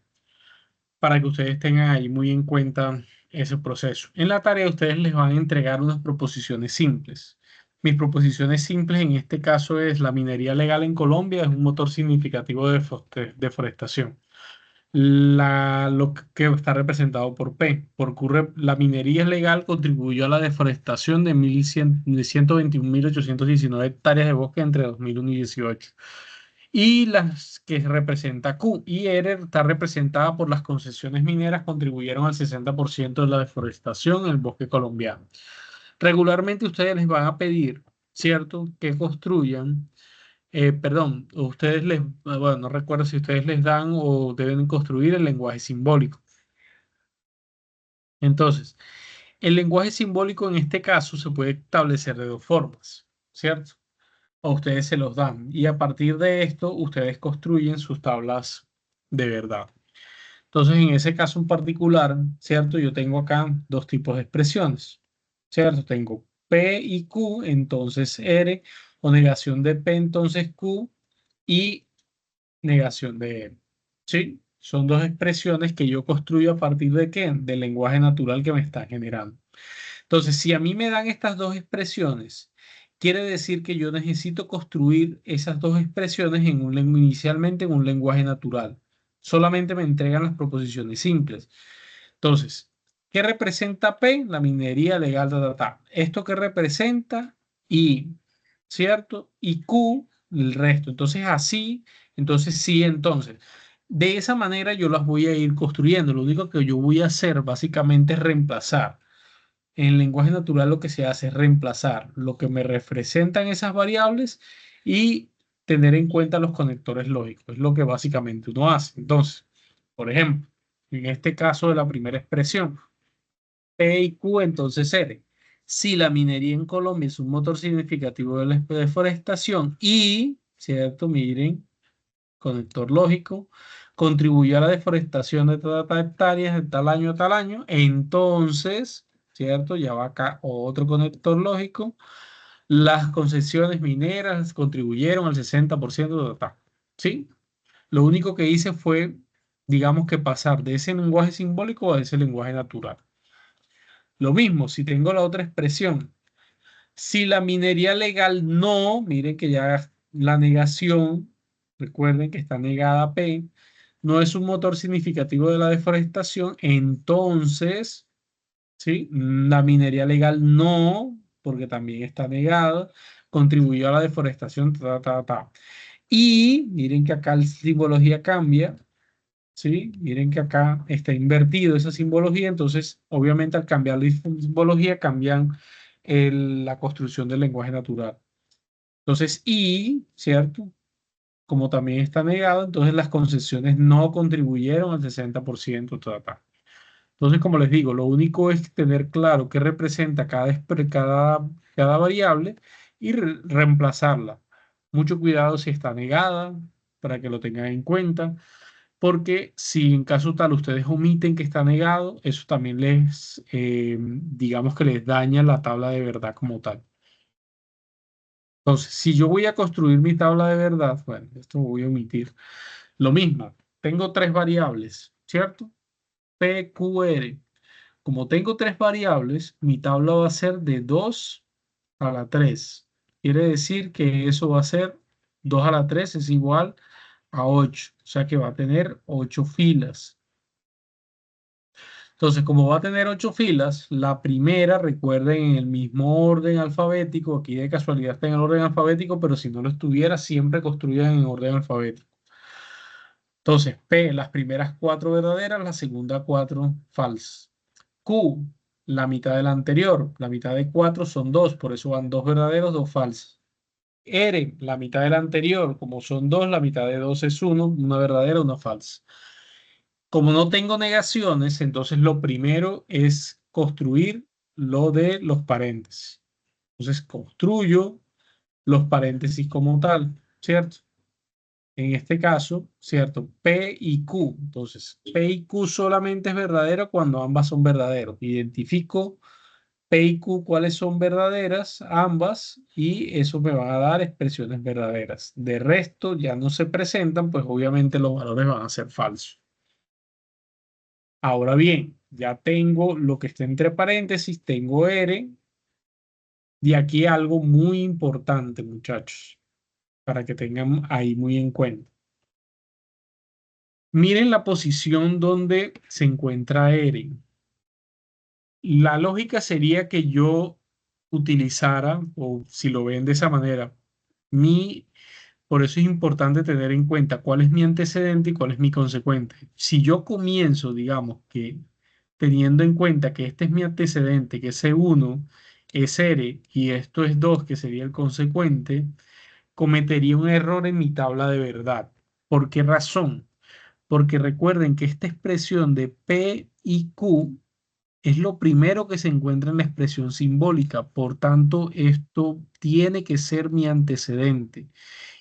para que ustedes tengan ahí muy en cuenta ese proceso. En la tarea ustedes les van a entregar unas proposiciones simples. Mis proposiciones simples en este caso es la minería legal en Colombia es un motor significativo de deforestación. Lo que está representado por P. La minería ilegal contribuyó a la deforestación de 121.819 hectáreas de bosque entre 2001 y 2018. Y las que representa Q y R está representada por las concesiones mineras, contribuyeron al 60% de la deforestación en el bosque colombiano. Regularmente ustedes les van a pedir, ¿cierto?, que construyan perdón, ustedes bueno, no recuerdo si ustedes les dan o deben construir el lenguaje simbólico. Entonces, el lenguaje simbólico en este caso se puede establecer de dos formas, ¿cierto? O ustedes se los dan y a partir de esto ustedes construyen sus tablas de verdad. Entonces, en ese caso en particular, ¿cierto? Yo tengo acá dos tipos de expresiones, ¿cierto? Tengo P y Q, entonces R o negación de P, entonces Q, y negación de M. ¿Sí? Son dos expresiones que yo construyo a partir de ¿qué? Del lenguaje natural que me está generando. Entonces, si a mí me dan estas dos expresiones, quiere decir que yo necesito construir esas dos expresiones inicialmente en un lenguaje natural. Solamente me entregan las proposiciones simples. Entonces, ¿qué representa P? La minería legal de data. ¿Esto qué representa? I, ¿cierto? Y Q, el resto. Entonces sí, entonces. De esa manera yo las voy a ir construyendo. Lo único que yo voy a hacer básicamente es reemplazar. En el lenguaje natural lo que se hace es reemplazar lo que me representan esas variables y tener en cuenta los conectores lógicos. Es lo que básicamente uno hace. Entonces, por ejemplo, en este caso de la primera expresión, P y Q, entonces R. Si la minería en Colombia es un motor significativo de la deforestación y, ¿cierto? Miren, conector lógico, contribuyó a la deforestación de tantas hectáreas de tal año a tal año, entonces, ¿cierto? Ya va acá otro conector lógico. Las concesiones mineras contribuyeron al 60% de tal. ¿Sí? Lo único que hice fue, digamos que pasar de ese lenguaje simbólico a ese lenguaje natural. Lo mismo, si tengo la otra expresión, si la minería legal no, miren que ya la negación, recuerden que está negada P, no es un motor significativo de la deforestación, entonces, ¿sí? La minería legal no, porque también está negada, contribuyó a la deforestación, ta, ta, ta. Y miren que acá la simbología cambia, ¿sí? Miren que acá está invertido esa simbología, entonces obviamente al cambiar la simbología cambian la construcción del lenguaje natural. Entonces, y, ¿cierto? Como también está negado, entonces las concesiones no contribuyeron al 60%. Ta, ta. Entonces, como les digo, lo único es tener claro qué representa cada variable y reemplazarla. Mucho cuidado si está negada, para que lo tengan en cuenta porque si en caso tal ustedes omiten que está negado, eso también digamos que les daña la tabla de verdad como tal. Entonces, si yo voy a construir mi tabla de verdad, bueno, esto lo voy a omitir. Lo mismo, tengo tres variables, ¿cierto? P, Q, R. Como tengo tres variables, mi tabla va a ser de 2 a la 3. Quiere decir que eso va a ser 2 a la 3 es igual a 8. O sea que va a tener 8 filas. Entonces, como va a tener 8 filas, la primera, recuerden, en el mismo orden alfabético, aquí de casualidad está en el orden alfabético, pero si no lo estuviera, siempre construyan en orden alfabético. Entonces, P, las primeras 4 verdaderas, la segunda 4 falsas. Q, la mitad de la anterior, la mitad de 4 son 2, por eso van 2 verdaderos, 2 falsas. R, la mitad de la anterior, como son 2, la mitad de 2 es 1, una verdadera, una falsa. Como no tengo negaciones, entonces lo primero es construir lo de los paréntesis. Entonces construyo los paréntesis como tal, ¿cierto? En este caso, ¿cierto? P y Q. Entonces, P y Q solamente es verdadero cuando ambas son verdaderos. Identifico P y Q cuáles son verdaderas, ambas, y eso me va a dar expresiones verdaderas. De resto, ya no se presentan, pues obviamente los valores van a ser falsos. Ahora bien, ya tengo lo que está entre paréntesis, tengo R. De aquí algo muy importante, muchachos, para que tengan ahí muy en cuenta. Miren la posición donde se encuentra R. La lógica sería que yo utilizara, o si lo ven de esa manera, por eso es importante tener en cuenta cuál es mi antecedente y cuál es mi consecuente. Si yo comienzo, digamos, que teniendo en cuenta que este es mi antecedente, que ese 1 es R y esto es 2, que sería el consecuente, cometería un error en mi tabla de verdad. ¿Por qué razón? Porque recuerden que esta expresión de P y Q es lo primero que se encuentra en la expresión simbólica. Por tanto, esto tiene que ser mi antecedente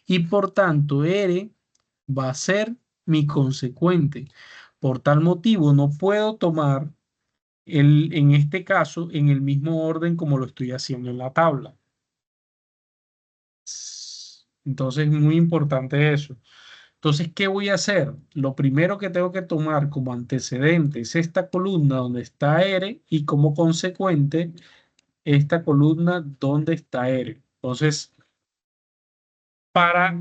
y por tanto R va a ser mi consecuente. Por tal motivo, no puedo tomar en este caso en el mismo orden como lo estoy haciendo en la tabla. Entonces es muy importante eso. Entonces, ¿qué voy a hacer? Lo primero que tengo que tomar como antecedente es esta columna donde está R y como consecuente esta columna donde está R. Entonces, para,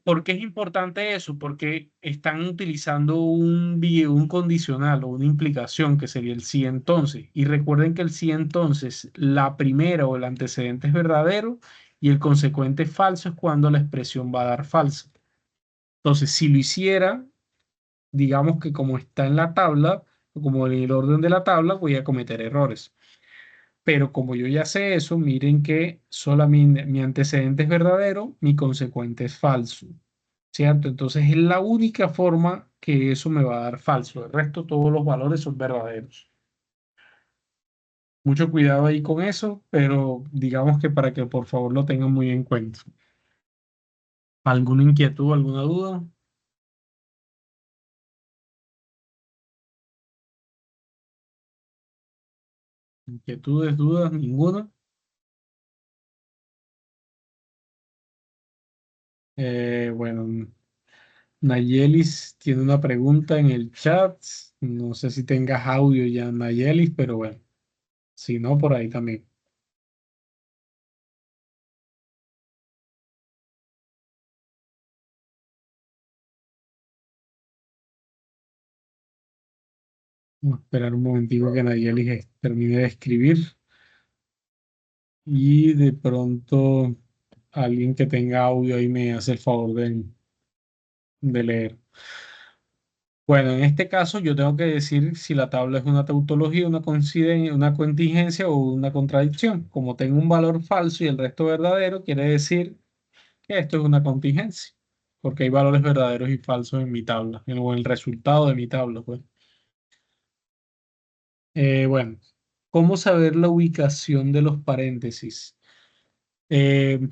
¿por qué es importante eso? Porque están utilizando un condicional o una implicación que sería el sí entonces. Y recuerden que el sí entonces, la primera o el antecedente es verdadero y el consecuente es falso es cuando la expresión va a dar falsa. Entonces, si lo hiciera, digamos que como está en la tabla, o como en el orden de la tabla, voy a cometer errores. Pero como yo ya sé eso, miren que solamente mi antecedente es verdadero, mi consecuente es falso, ¿cierto? Entonces es la única forma que eso me va a dar falso. El resto, todos los valores son verdaderos. Mucho cuidado ahí con eso, pero digamos que para que por favor lo tengan muy en cuenta. ¿Alguna inquietud, alguna duda? ¿Inquietudes, dudas? ¿Ninguna? Bueno, Nayelis tiene una pregunta en el chat. No sé si tengas audio ya, Nayelis, pero bueno, si no, por ahí también. Vamos a esperar un momentico que Nayelis termine de escribir y de pronto alguien que tenga audio ahí me hace el favor de leer. Bueno, en este caso yo tengo que decir si la tabla es una tautología, una contingencia o una contradicción. Como tengo un valor falso y el resto verdadero, quiere decir que esto es una contingencia, porque hay valores verdaderos y falsos en mi tabla, o en el resultado de mi tabla, pues. Bueno, ¿cómo saber la ubicación de los paréntesis?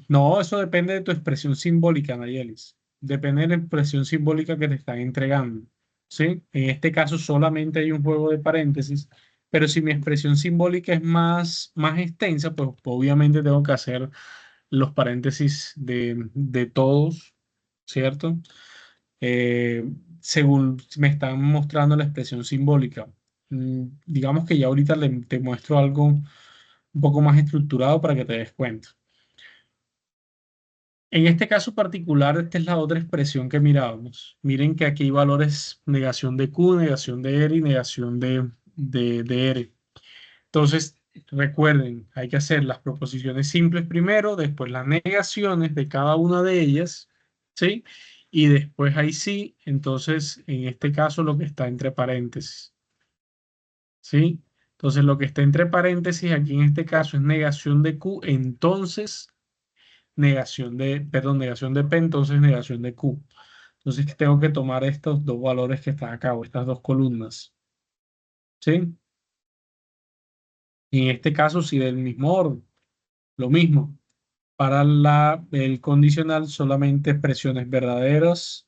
No, eso depende de tu expresión simbólica, Nayelis. Depende de la expresión simbólica que te están entregando, ¿sí? En este caso solamente hay un juego de paréntesis, pero si mi expresión simbólica es más extensa, pues obviamente tengo que hacer los paréntesis de todos, ¿cierto? Eh, según me están mostrando la expresión simbólica. Digamos que ya ahorita te muestro algo un poco más estructurado para que te des cuenta. En este caso particular, esta es la otra expresión que mirábamos. Miren que aquí hay valores negación de Q, negación de R y negación de R. Entonces, recuerden, hay que hacer las proposiciones simples primero, después las negaciones de cada una de ellas, ¿sí? Y después ahí sí, entonces, en este caso, lo que está entre paréntesis, ¿sí? Entonces, lo que está entre paréntesis aquí en este caso es negación de Q, entonces negación de P, entonces negación de Q. Entonces tengo que tomar estos dos valores que están acá, o estas dos columnas, ¿sí? Y en este caso sí del mismo orden, lo mismo. Para el condicional solamente expresiones verdaderas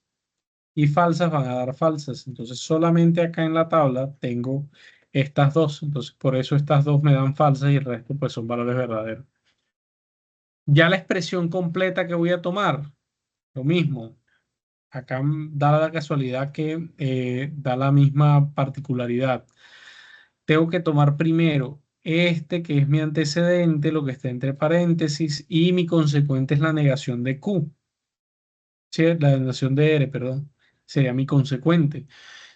y falsas van a dar falsas. Entonces solamente acá en la tabla tengo estas dos. Entonces por eso estas dos me dan falsas y el resto pues son valores verdaderos. Ya la expresión completa que voy a tomar, lo mismo. Acá da la casualidad que da la misma particularidad. Tengo que tomar primero este que es mi antecedente, lo que está entre paréntesis, y mi consecuente es la negación de Q, ¿sí? La negación de R, perdón, sería mi consecuente.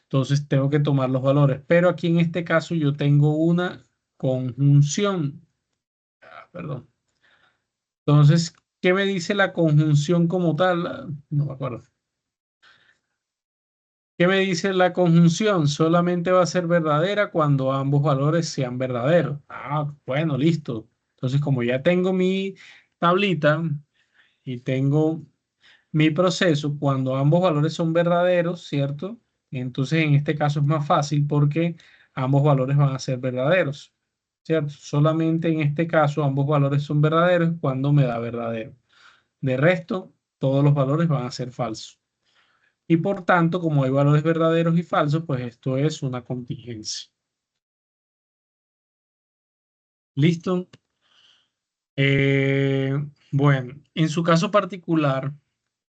Entonces tengo que tomar los valores. Pero aquí en este caso yo tengo una conjunción. Perdón. Entonces, ¿qué me dice la conjunción como tal? No me acuerdo. ¿Qué me dice la conjunción? Solamente va a ser verdadera cuando ambos valores sean verdaderos. Ah, bueno, listo. Entonces, como ya tengo mi tablita y tengo mi proceso, cuando ambos valores son verdaderos, ¿cierto? Entonces, en este caso es más fácil porque ambos valores van a ser verdaderos, ¿cierto? Solamente en este caso ambos valores son verdaderos cuando me da verdadero. De resto, todos los valores van a ser falsos. Y por tanto, como hay valores verdaderos y falsos, pues esto es una contingencia. ¿Listo? Eh, bueno, en su caso particular,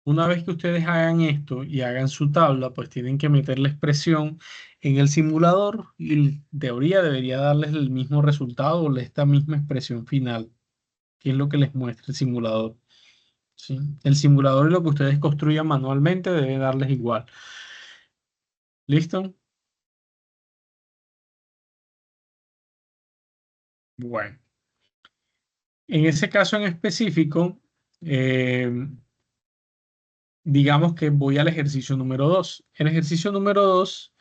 Una vez que ustedes hagan esto y hagan su tabla, pues tienen que meter la expresión en el simulador y en teoría debería darles el mismo resultado o esta misma expresión final, que es lo que les muestra el simulador. ¿Sí? El simulador y lo que ustedes construyan manualmente debe darles igual. ¿Listo? Bueno, en ese caso en específico, eh, digamos que voy al ejercicio número 2. El ejercicio número 2,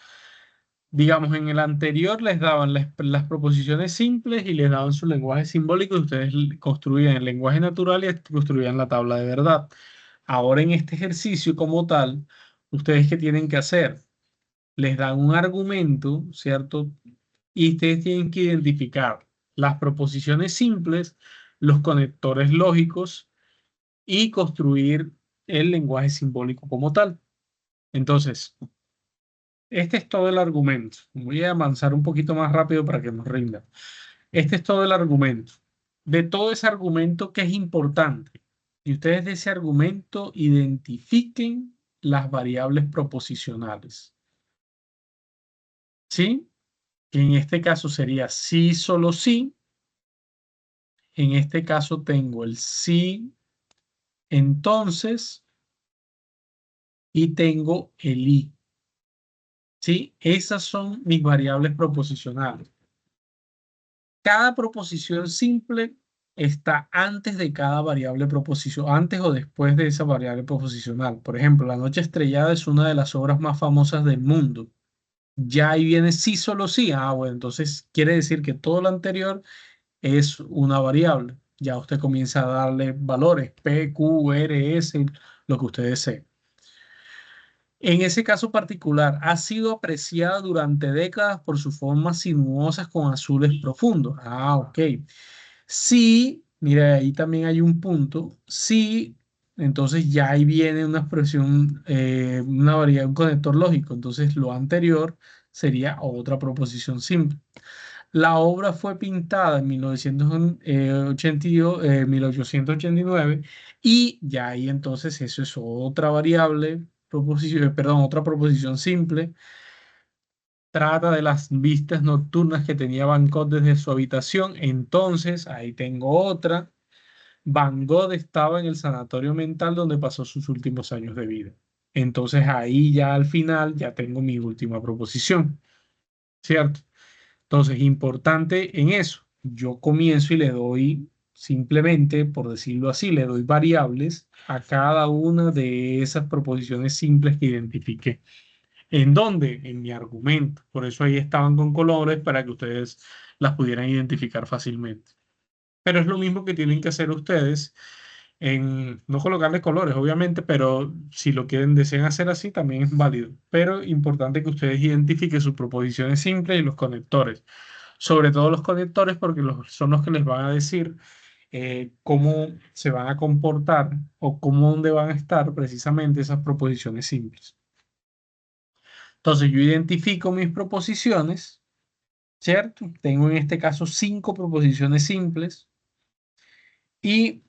digamos, en el anterior les daban las proposiciones simples y les daban su lenguaje simbólico y ustedes construían el lenguaje natural y construían la tabla de verdad. Ahora en este ejercicio como tal, ¿ustedes qué tienen que hacer? Les dan un argumento, ¿cierto? Y ustedes tienen que identificar las proposiciones simples, los conectores lógicos y construir el lenguaje simbólico como tal. Entonces, este es todo el argumento. Voy a avanzar un poquito más rápido para que nos rinda. Este es todo el argumento. De todo ese argumento, ¿qué es importante? Y ustedes de ese argumento identifiquen las variables proposicionales. ¿Sí? Que en este caso sería sí, solo sí. En este caso tengo el sí, entonces, y tengo el y. ¿Sí? Esas son mis variables proposicionales. Cada proposición simple está antes de cada variable proposición, antes o después de esa variable proposicional. Por ejemplo, La noche estrellada es una de las obras más famosas del mundo. Ya ahí viene sí, solo sí. Ah, bueno, entonces quiere decir que todo lo anterior es una variable. Ya usted comienza a darle valores, P, Q, R, S, lo que usted desee. En ese caso particular, ha sido apreciada durante décadas por sus formas sinuosas con azules profundos. Ah, ok. Sí, mira, ahí también hay un punto. Sí, entonces ya ahí viene una expresión, una variable, un conector lógico. Entonces lo anterior sería otra proposición simple. La obra fue pintada en 1889 y ya ahí entonces eso es otra variable, perdón, otra proposición simple. Trata de las vistas nocturnas que tenía Van Gogh desde su habitación. Entonces, ahí tengo otra. Van Gogh estaba en el sanatorio mental donde pasó sus últimos años de vida. Entonces, ahí ya al final ya tengo mi última proposición, ¿cierto? Entonces, importante en eso. Yo comienzo y le doy simplemente, por decirlo así, le doy variables a cada una de esas proposiciones simples que identifiqué. ¿En dónde? En mi argumento. Por eso ahí estaban con colores para que ustedes las pudieran identificar fácilmente. Pero es lo mismo que tienen que hacer ustedes en no colocarle colores, obviamente, pero si lo quieren, desean hacer así, también es válido. Pero importante que ustedes identifiquen sus proposiciones simples y los conectores. Sobre todo los conectores, porque son los que les van a decir cómo se van a comportar o cómo dónde van a estar precisamente esas proposiciones simples. Entonces yo identifico mis proposiciones, ¿cierto? Tengo en este caso 5 proposiciones simples y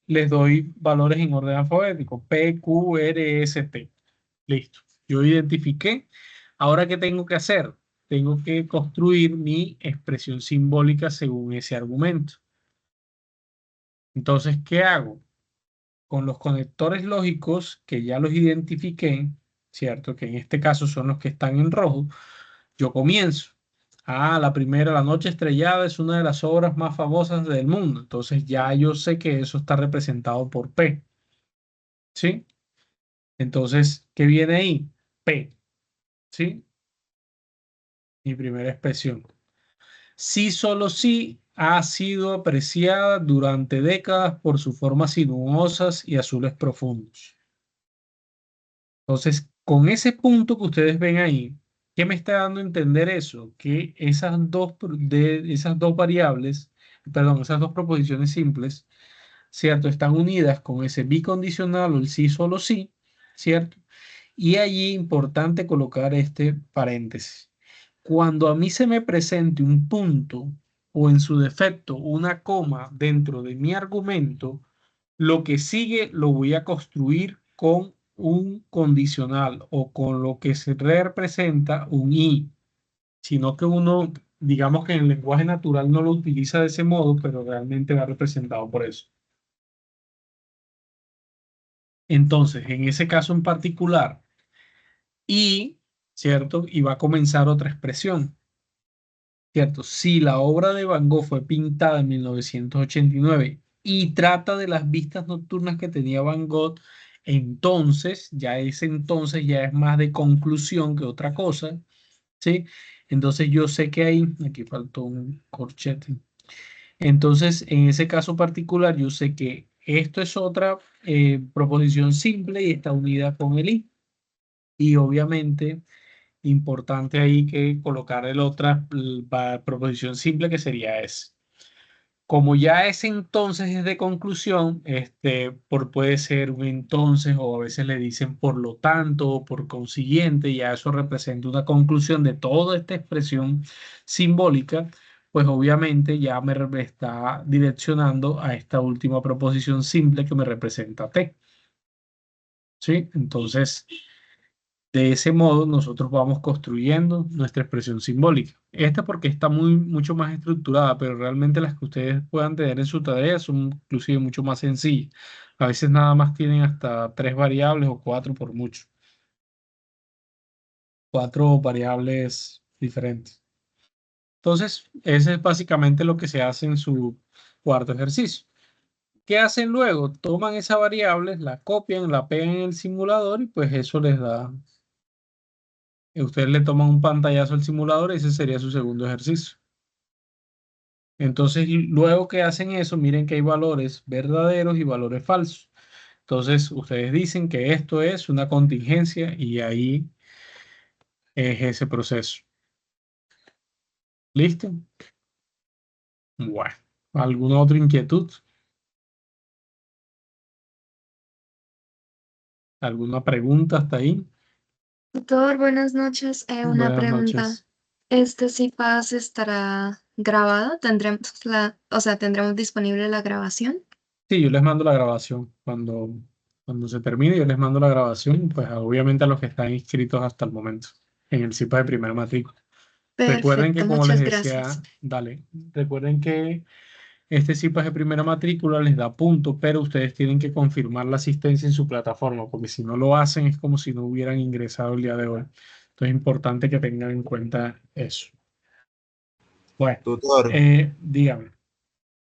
les doy valores en orden alfabético, P, Q, R, S, T. Listo. Yo identifiqué. Ahora, ¿qué tengo que hacer? Tengo que construir mi expresión simbólica según ese argumento. Entonces, ¿qué hago? Con los conectores lógicos que ya los identifiqué, ¿cierto? Que en este caso son los que están en rojo, yo comienzo. Ah, la primera, La noche estrellada, es una de las obras más famosas del mundo. Entonces ya yo sé que eso está representado por P, ¿sí? Entonces, ¿qué viene ahí? P, ¿sí? Mi primera expresión. Sí, solo sí ha sido apreciada durante décadas por sus formas sinuosas y azules profundos. Entonces, con ese punto que ustedes ven ahí, ¿qué me está dando a entender eso? Que esas dos variables, perdón, esas dos proposiciones simples, ¿cierto? Están unidas con ese bicondicional o el sí, solo sí, ¿cierto? Y allí importante colocar este paréntesis. Cuando a mí se me presente un punto o en su defecto una coma dentro de mi argumento, lo que sigue lo voy a construir con un condicional o con lo que se representa un y, sino que uno, digamos que en el lenguaje natural no lo utiliza de ese modo, pero realmente va representado por eso. Entonces, en ese caso en particular, y, ¿cierto? Y va a comenzar otra expresión, ¿cierto? Si la obra de Van Gogh fue pintada en 1989 y trata de las vistas nocturnas que tenía Van Gogh, entonces, ya ese entonces ya es más de conclusión que otra cosa, ¿sí? Entonces yo sé que ahí, aquí faltó un corchete. Entonces, en ese caso particular, yo sé que esto es otra proposición simple y está unida con el i. Y obviamente, importante ahí que colocar el otra proposición simple que sería es. Como ya ese entonces es de conclusión, puede ser un entonces o a veces le dicen por lo tanto o por consiguiente, ya eso representa una conclusión de toda esta expresión simbólica, pues obviamente ya está direccionando a esta última proposición simple que me representa T. ¿Sí? Entonces, de ese modo, nosotros vamos construyendo nuestra expresión simbólica. Esta porque está mucho más estructurada, pero realmente las que ustedes puedan tener en su tarea son inclusive mucho más sencillas. A veces nada más tienen hasta 3 variables o 4 por mucho. 4 variables diferentes. Entonces, ese es básicamente lo que se hace en su cuarto ejercicio. ¿Qué hacen luego? Toman esa variable, la copian, la pegan en el simulador y pues eso les da. Ustedes le toman un pantallazo al simulador y ese sería su segundo ejercicio. Entonces, luego que hacen eso, miren que hay valores verdaderos y valores falsos. Entonces, ustedes dicen que esto es una contingencia y ahí es ese proceso. ¿Listo? Bueno, ¿alguna otra inquietud? ¿Alguna pregunta hasta ahí? Doctor, buenas noches. Una Buenas pregunta. noches. ¿Este CIPAS estará grabado? ¿Tendremos disponible la grabación? Sí, yo les mando la grabación. Cuando se termine, yo les mando la grabación, pues obviamente a los que están inscritos hasta el momento en el CIPA de primera matrícula. Recuerden que, Perfecto, como les muchas gracias. decía, dale, recuerden que este CIPAS de primera matrícula les da punto, pero ustedes tienen que confirmar la asistencia en su plataforma, porque si no lo hacen es como si no hubieran ingresado el día de hoy. Entonces es importante que tengan en cuenta eso. Bueno, Tutor, dígame.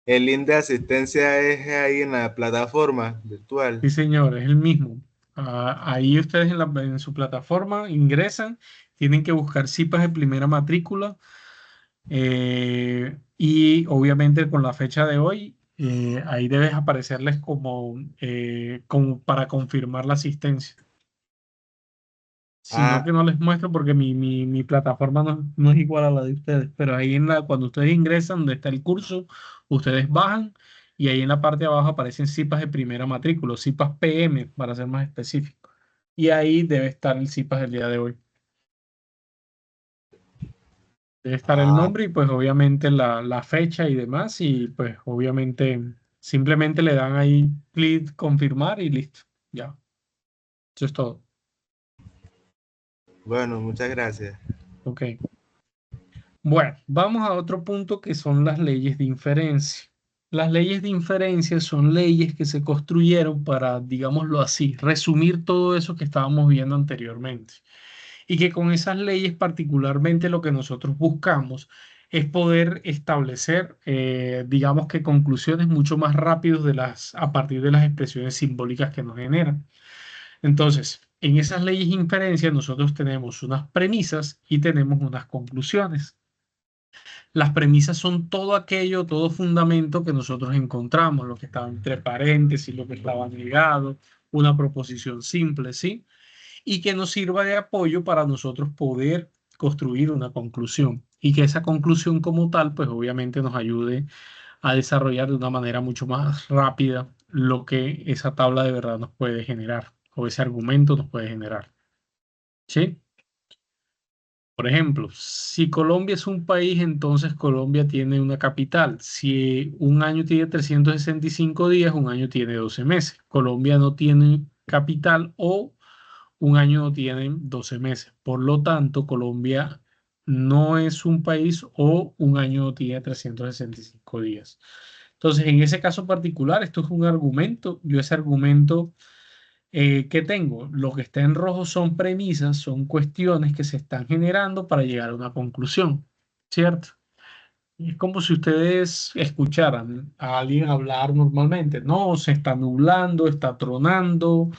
el link de asistencia es ahí en la plataforma virtual. Sí, señor, es el mismo. Ahí ustedes en su plataforma ingresan, tienen que buscar CIPAS de primera matrícula y obviamente con la fecha de hoy, ahí debes aparecerles como para confirmar la asistencia. Sino Ah, que no les muestro porque mi plataforma no es igual a la de ustedes, pero ahí cuando ustedes ingresan, donde está el curso, ustedes bajan y ahí en la parte de abajo aparecen CIPAS de primera matrícula, CIPAS PM para ser más específico. Y ahí debe estar el CIPAS del día de hoy. Debe estar el ah, nombre y pues obviamente la fecha y demás y pues obviamente simplemente le dan ahí clic confirmar y listo. Ya, eso es todo. bueno, muchas gracias. Ok. Bueno, vamos a otro punto que son las leyes de inferencia. Las leyes de inferencia son leyes que se construyeron para, digámoslo así, resumir todo eso que estábamos viendo anteriormente. Y que con esas leyes particularmente lo que nosotros buscamos es poder establecer, digamos que conclusiones mucho más rápidas a partir de las expresiones simbólicas que nos generan. Entonces, en esas leyes de inferencia nosotros tenemos unas premisas y tenemos unas conclusiones. Las premisas son todo aquello, todo fundamento que nosotros encontramos, lo que estaba entre paréntesis, lo que estaba negado, una proposición simple, ¿sí? Y que nos sirva de apoyo para nosotros poder construir una conclusión y que esa conclusión como tal, pues obviamente nos ayude a desarrollar de una manera mucho más rápida lo que esa tabla de verdad nos puede generar o ese argumento nos puede generar, ¿sí? Por ejemplo, si Colombia es un país, entonces Colombia tiene una capital. Si un año tiene 365 días, un año tiene 12 meses. Colombia no tiene capital o un año no tienen 12 meses. Por lo tanto, Colombia no es un país o un año no tiene 365 días. Entonces, en ese caso particular, esto es un argumento. Yo ese argumento que tengo, lo que está en rojo son premisas, son cuestiones que se están generando para llegar a una conclusión, ¿cierto? Es como si ustedes escucharan a alguien hablar normalmente. No, se está nublando, está tronando,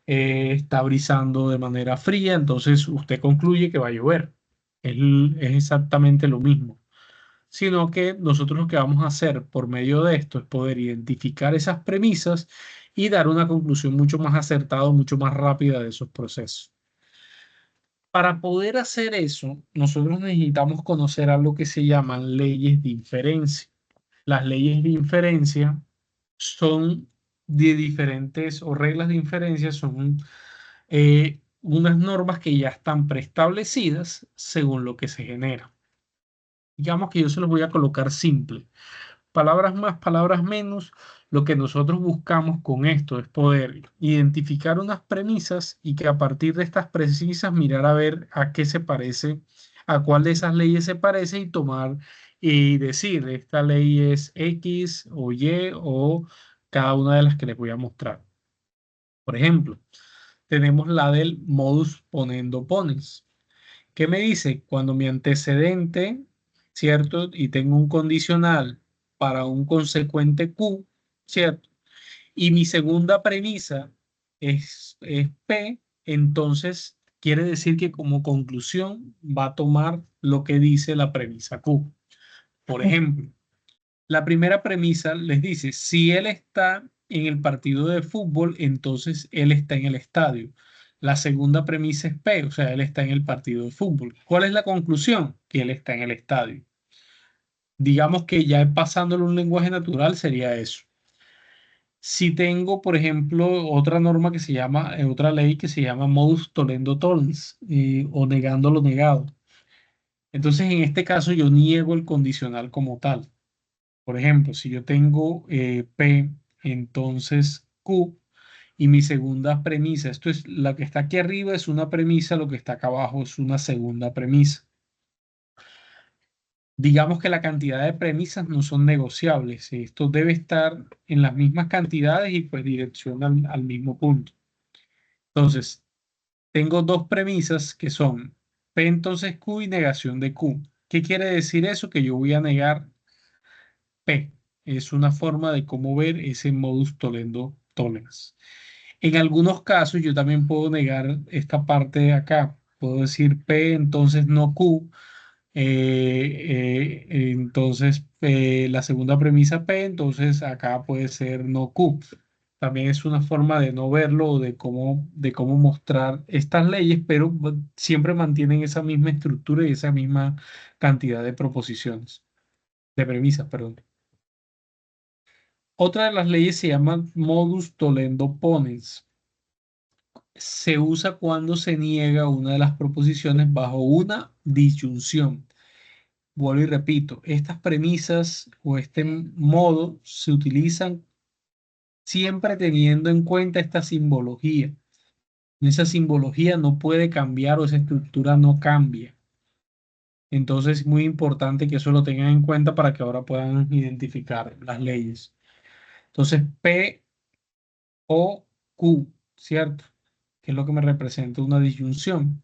está brisando de manera fría, entonces usted concluye que va a llover. Es exactamente lo mismo. Sino que nosotros lo que vamos a hacer por medio de esto es poder identificar esas premisas y dar una conclusión mucho más acertada, mucho más rápida de esos procesos. Para poder hacer eso, nosotros necesitamos conocer algo que se llaman leyes de inferencia. Las leyes de inferencia son de diferentes, o reglas de inferencia son unas normas que ya están preestablecidas según lo que se genera. Digamos que yo se los voy a colocar simple. Palabras más, palabras menos, lo que nosotros buscamos con esto es poder identificar unas premisas y que a partir de estas premisas mirar a ver a qué se parece, a cuál de esas leyes se parece y tomar y decir, esta ley es X o Y o cada una de las que les voy a mostrar. Por ejemplo, tenemos la del modus ponendo ponens. ¿Qué me dice? Cuando mi antecedente, ¿cierto? Y tengo un condicional para un consecuente Q, ¿cierto? Y mi segunda premisa es P, entonces quiere decir que como conclusión va a tomar lo que dice la premisa Q. Por ejemplo, la primera premisa les dice, si él está en el partido de fútbol, entonces él está en el estadio. La segunda premisa es P, o sea, él está en el partido de fútbol. ¿Cuál es la conclusión? Que él está en el estadio. Digamos que ya pasándolo un lenguaje natural sería eso. Si tengo, por ejemplo, otra norma que se llama, otra ley que se llama modus tollendo tollens, o negando lo negado. Entonces, en este caso, yo niego el condicional como tal. Por ejemplo, si yo tengo P, entonces Q, y mi segunda premisa, esto es la que está aquí arriba es una premisa, lo que está acá abajo es una segunda premisa. Digamos que la cantidad de premisas no son negociables. Esto debe estar en las mismas cantidades y pues direccionan al mismo punto. Entonces, tengo dos premisas que son P entonces Q y negación de Q. ¿Qué quiere decir eso? Que yo voy a negar P. Es una forma de cómo ver ese modus tollendo tollens. En algunos casos yo también puedo negar esta parte de acá. Puedo decir P, entonces no Q. Entonces la segunda premisa P, entonces acá puede ser no Q. También es una forma de no verlo o de cómo mostrar estas leyes, pero siempre mantienen esa misma estructura y esa misma cantidad de proposiciones, de premisas, perdón. Otra de las leyes se llama modus tollendo ponens. Se usa cuando se niega una de las proposiciones bajo una disyunción. Vuelvo y repito, estas premisas o este modo se utilizan siempre teniendo en cuenta esta simbología. Esa simbología no puede cambiar o esa estructura no cambia. Entonces es muy importante que eso lo tengan en cuenta para que ahora puedan identificar las leyes. Entonces P o Q, ¿cierto? Que es lo que me representa una disyunción.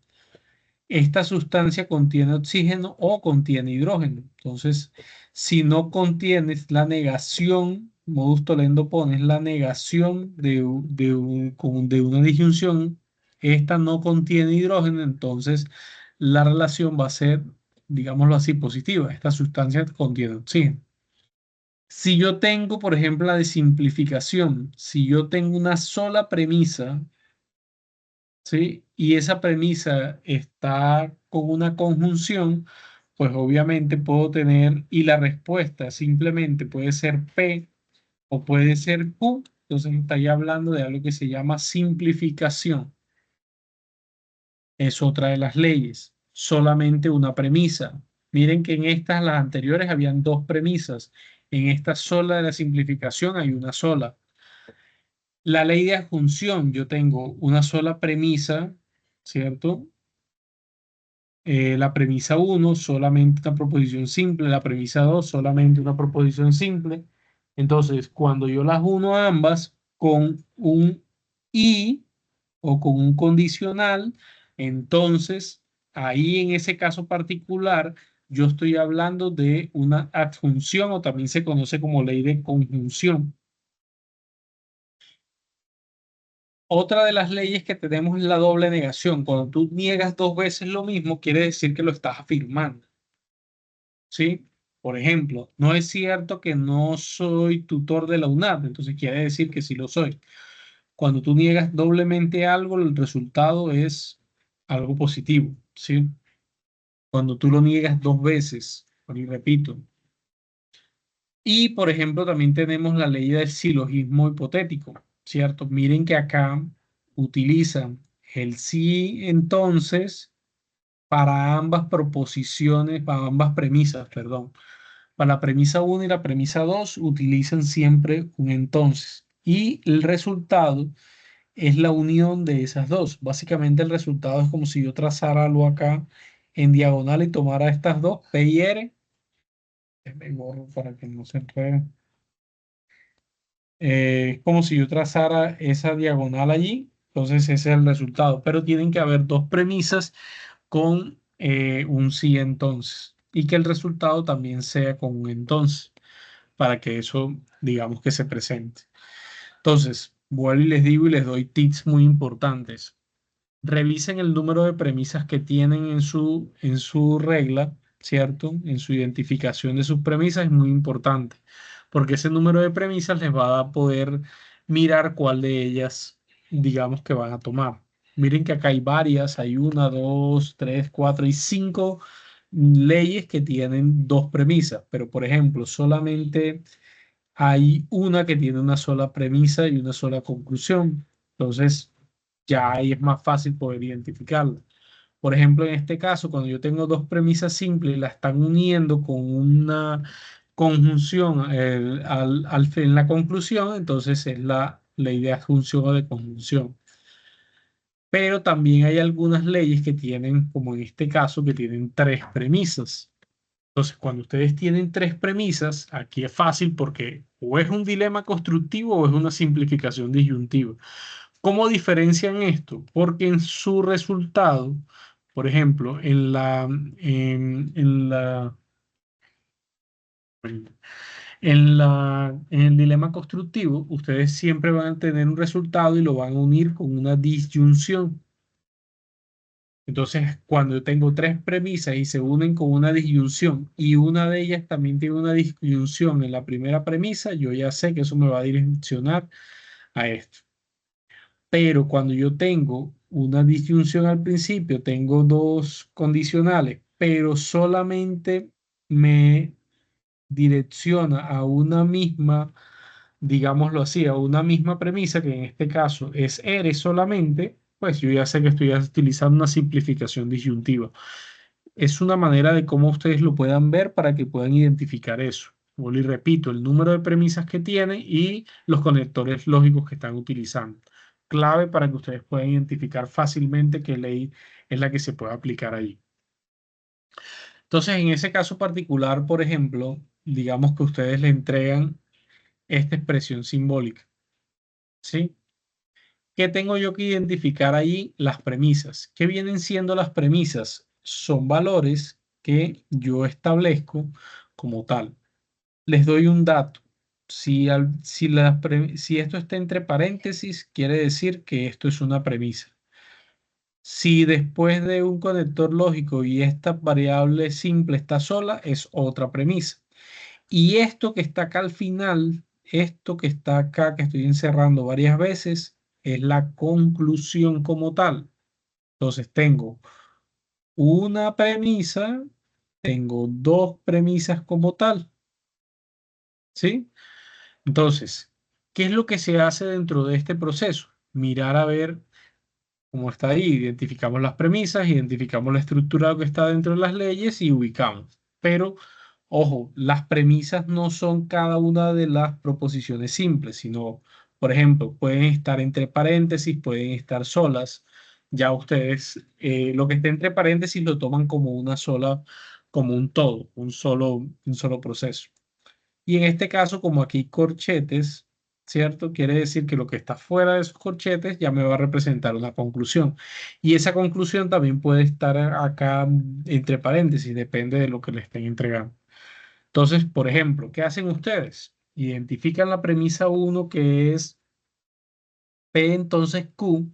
Esta sustancia contiene oxígeno o contiene hidrógeno. Entonces, si no contienes la negación, modus tollendo pones la negación de una disyunción, esta no contiene hidrógeno, entonces la relación va a ser, digámoslo así, positiva. Esta sustancia contiene oxígeno. Si yo tengo, por ejemplo, la de simplificación, si yo tengo una sola premisa, ¿sí? Y esa premisa está con una conjunción, pues obviamente puedo tener, y la respuesta simplemente puede ser P o puede ser Q, entonces estaría hablando de algo que se llama simplificación. Es otra de las leyes, solamente una premisa. Miren que en estas, las anteriores, habían dos premisas. En esta sola de la simplificación hay una sola. La ley de adjunción, yo tengo una sola premisa, ¿cierto? La premisa 1, solamente una proposición simple. La premisa 2, solamente una proposición simple. Entonces, cuando yo las uno a ambas con un y o con un condicional, entonces ahí en ese caso particular yo estoy hablando de una adjunción o también se conoce como ley de conjunción. Otra de las leyes que tenemos es la doble negación. Cuando tú niegas dos veces lo mismo, quiere decir que lo estás afirmando. ¿Sí? Por ejemplo, no es cierto que no soy tutor de la UNAD, entonces quiere decir que sí lo soy. Cuando tú niegas doblemente algo, el resultado es algo positivo, ¿sí? Cuando tú lo niegas dos veces, y repito. Y, por ejemplo, también tenemos la ley del silogismo hipotético, ¿cierto? Miren que acá utilizan el sí, entonces, para ambas proposiciones, para ambas premisas, perdón. Para la premisa 1 y la premisa 2 utilizan siempre un entonces. Y el resultado es la unión de esas dos. Básicamente el resultado es como si yo trazara algo acá en diagonal y tomara estas dos, P y R. Me borro para que no se enrede. Es como si yo trazara esa diagonal allí. Entonces ese es el resultado. Pero tienen que haber dos premisas con un sí entonces. Y que el resultado también sea con un entonces, para que eso, digamos, que se presente. Entonces, vuelvo y les digo y les doy tips muy importantes. Revisen el número de premisas que tienen en su regla, ¿cierto? En su identificación de sus premisas es muy importante, porque ese número de premisas les va a poder mirar cuál de ellas, digamos, que van a tomar. Miren que acá hay varias, hay una, dos, tres, cuatro y cinco leyes que tienen dos premisas, pero por ejemplo, solamente hay una que tiene una sola premisa y una sola conclusión. Entonces, ya ahí es más fácil poder identificarla. Por ejemplo, en este caso, cuando yo tengo dos premisas simples y las están uniendo con una conjunción en la conclusión, entonces es la ley de adjunción o de conjunción. Pero también hay algunas leyes que tienen, como en este caso, que tienen tres premisas. Entonces, cuando ustedes tienen tres premisas, aquí es fácil porque o es un dilema constructivo o es una simplificación disyuntiva. ¿Cómo diferencian esto? Porque en su resultado, por ejemplo, en el dilema constructivo, ustedes siempre van a tener un resultado y lo van a unir con una disyunción. Entonces, cuando yo tengo tres premisas y se unen con una disyunción y una de ellas también tiene una disyunción en la primera premisa, yo ya sé que eso me va a direccionar a esto. Pero cuando yo tengo una disyunción al principio, tengo dos condicionales, pero solamente me direcciona a una misma, digámoslo así, a una misma premisa, que en este caso es eres solamente, pues yo ya sé que estoy utilizando una simplificación disyuntiva. Es una manera de cómo ustedes lo puedan ver para que puedan identificar eso. Vuelvo y repito, el número de premisas que tiene y los conectores lógicos que están utilizando. Clave para que ustedes puedan identificar fácilmente qué ley es la que se puede aplicar ahí. Entonces, en ese caso particular, por ejemplo, digamos que ustedes le entregan esta expresión simbólica, ¿sí? ¿Qué tengo yo que identificar allí? Las premisas. ¿Qué vienen siendo las premisas? Son valores que yo establezco como tal. Les doy un dato. Si esto está entre paréntesis, quiere decir que esto es una premisa. Si después de un conector lógico y esta variable simple está sola, es otra premisa. Y esto que está acá al final, esto que está acá, que estoy encerrando varias veces, es la conclusión como tal. Entonces tengo una premisa, tengo dos premisas como tal, ¿sí? Entonces, ¿qué es lo que se hace dentro de este proceso? Mirar a ver cómo está ahí, identificamos las premisas, identificamos la estructura que está dentro de las leyes y ubicamos. Pero, ojo, las premisas no son cada una de las proposiciones simples, sino Por ejemplo, pueden estar entre paréntesis, pueden estar solas. Ya ustedes lo que esté entre paréntesis lo toman como una sola, como un todo, un solo proceso. Y en este caso, como aquí hay corchetes, ¿cierto? Quiere decir que lo que está fuera de esos corchetes ya me va a representar una conclusión. Y esa conclusión también puede estar acá entre paréntesis, depende de lo que le estén entregando. Entonces, por ejemplo, ¿qué hacen ustedes? Identifican la premisa uno que es P, entonces Q,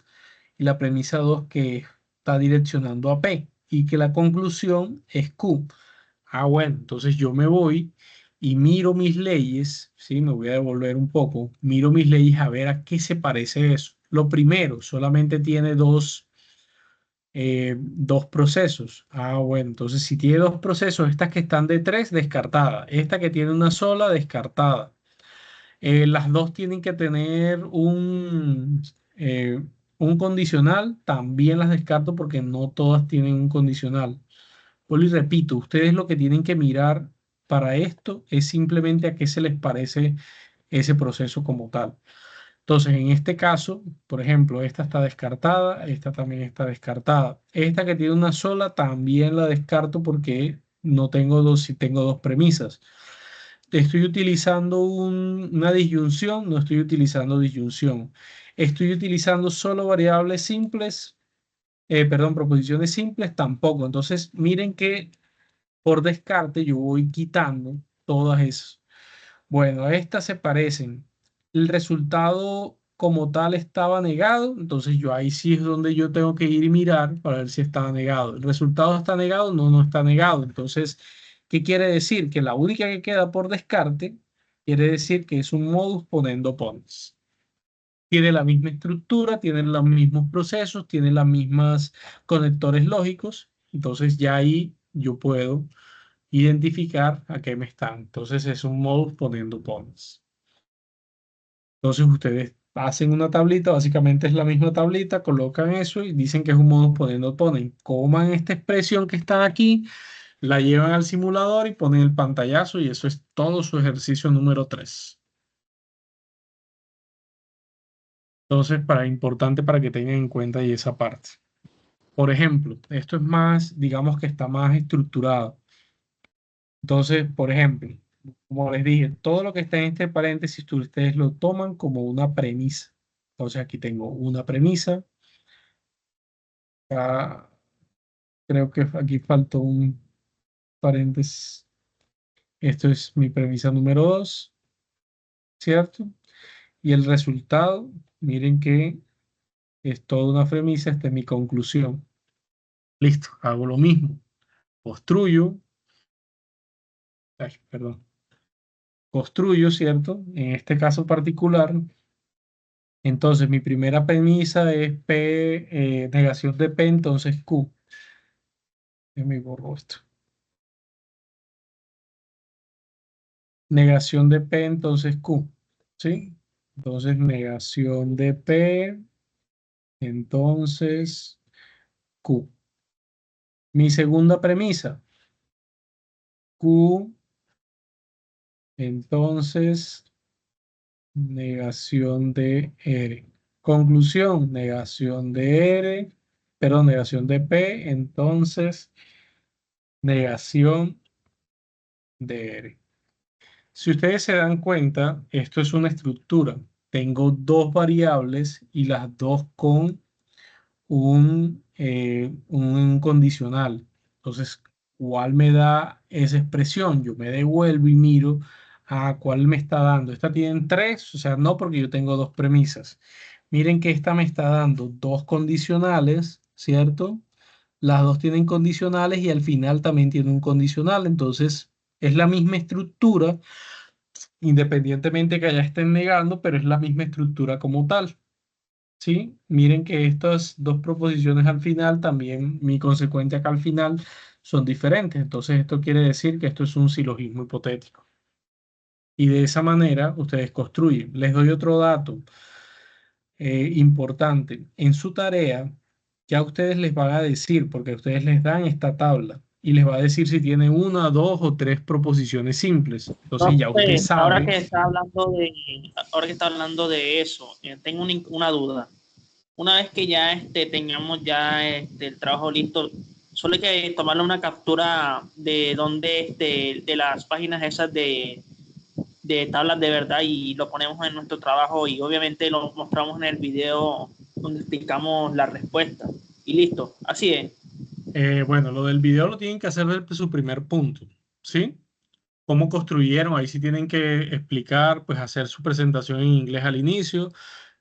y la premisa 2 que está direccionando a P, y que la conclusión es Q. Ah, bueno, entonces yo me voy y miro mis leyes, ¿sí? Me voy a devolver un poco, miro mis leyes a ver a qué se parece eso. Lo primero, solamente tiene dos procesos. Ah, bueno, entonces si tiene dos procesos, estas que están de tres, descartada. Esta que tiene una sola, descartada. Las dos tienen que tener un condicional, también las descarto porque no todas tienen un condicional. Vuelvo y repito, ustedes lo que tienen que mirar para esto es simplemente a qué se les parece ese proceso como tal. Entonces, en este caso, por ejemplo, esta está descartada, esta también está descartada. Esta que tiene una sola también la descarto porque no tengo dos, si tengo dos premisas. Estoy utilizando una disyunción, no estoy utilizando disyunción. Estoy utilizando solo variables simples, perdón, proposiciones simples tampoco. Entonces, miren que por descarte yo voy quitando todas esas. Bueno, estas se parecen. El resultado como tal estaba negado, entonces yo ahí sí es donde yo tengo que ir y mirar para ver si estaba negado. El resultado está negado, no, no está negado. Entonces, ¿qué quiere decir? Que la única que queda por descarte quiere decir que es un modus ponendo pones. Tiene la misma estructura, tiene los mismos procesos, tiene las mismas conectores lógicos. Entonces ya ahí yo puedo identificar a qué me están. Entonces es un modus poniendo pones. Entonces ustedes hacen una tablita, básicamente es la misma tablita, colocan eso y dicen que es un modus poniendo ponen. Coman esta expresión que está aquí, la llevan al simulador y ponen el pantallazo y eso es todo su ejercicio número 3. Entonces, importante para que tengan en cuenta y esa parte. Por ejemplo, esto es más, digamos que está más estructurado. Entonces, por ejemplo, como les dije, todo lo que está en este paréntesis, ustedes lo toman como una premisa. Entonces, aquí tengo una premisa. Acá, creo que aquí faltó un paréntesis. Esto es mi premisa número 2, ¿cierto? Y el resultado, miren que es toda una premisa, esta es mi conclusión. Listo, hago lo mismo. Construyo, ay, perdón, construyo, ¿cierto? En este caso particular. Entonces, mi primera premisa es P, negación de P, entonces Q. Me borro esto. Negación de P, entonces Q. ¿Sí? Entonces, negación de P, entonces Q. Mi segunda premisa, Q, entonces negación de R. Conclusión, negación de R, perdón, negación de P, entonces negación de R. Si ustedes se dan cuenta, esto es una estructura. Tengo dos variables y las dos con un condicional. Entonces, ¿cuál me da esa expresión? Yo me devuelvo y miro a cuál me está dando. Esta tiene tres, o sea, no porque yo tengo dos premisas. Miren que esta me está dando dos condicionales, ¿cierto? Las dos tienen condicionales y al final también tiene un condicional. Entonces, es la misma estructura independientemente que allá estén negando, pero es la misma estructura como tal. ¿Sí? Miren que estas dos proposiciones al final, también mi consecuencia acá al final, son diferentes. Entonces, esto quiere decir que esto es un silogismo hipotético. Y de esa manera ustedes construyen. Les doy otro dato importante. En su tarea, ya ustedes les van a decir, porque ustedes les dan esta tabla. y les va a decir si tiene una, dos o tres proposiciones simples. Entonces ya usted Profe, sabe. ahora que está hablando de eso, tengo una duda. Una vez que ya tengamos ya el trabajo listo, solo hay que tomarle una captura de de las páginas esas de tablas de verdad y lo ponemos en nuestro trabajo y obviamente lo mostramos en el video donde explicamos la respuesta. Y listo, así es. Bueno, lo del video lo tienen que hacer desde su primer punto, ¿sí? Cómo construyeron, ahí sí tienen que explicar, pues hacer su presentación en inglés al inicio,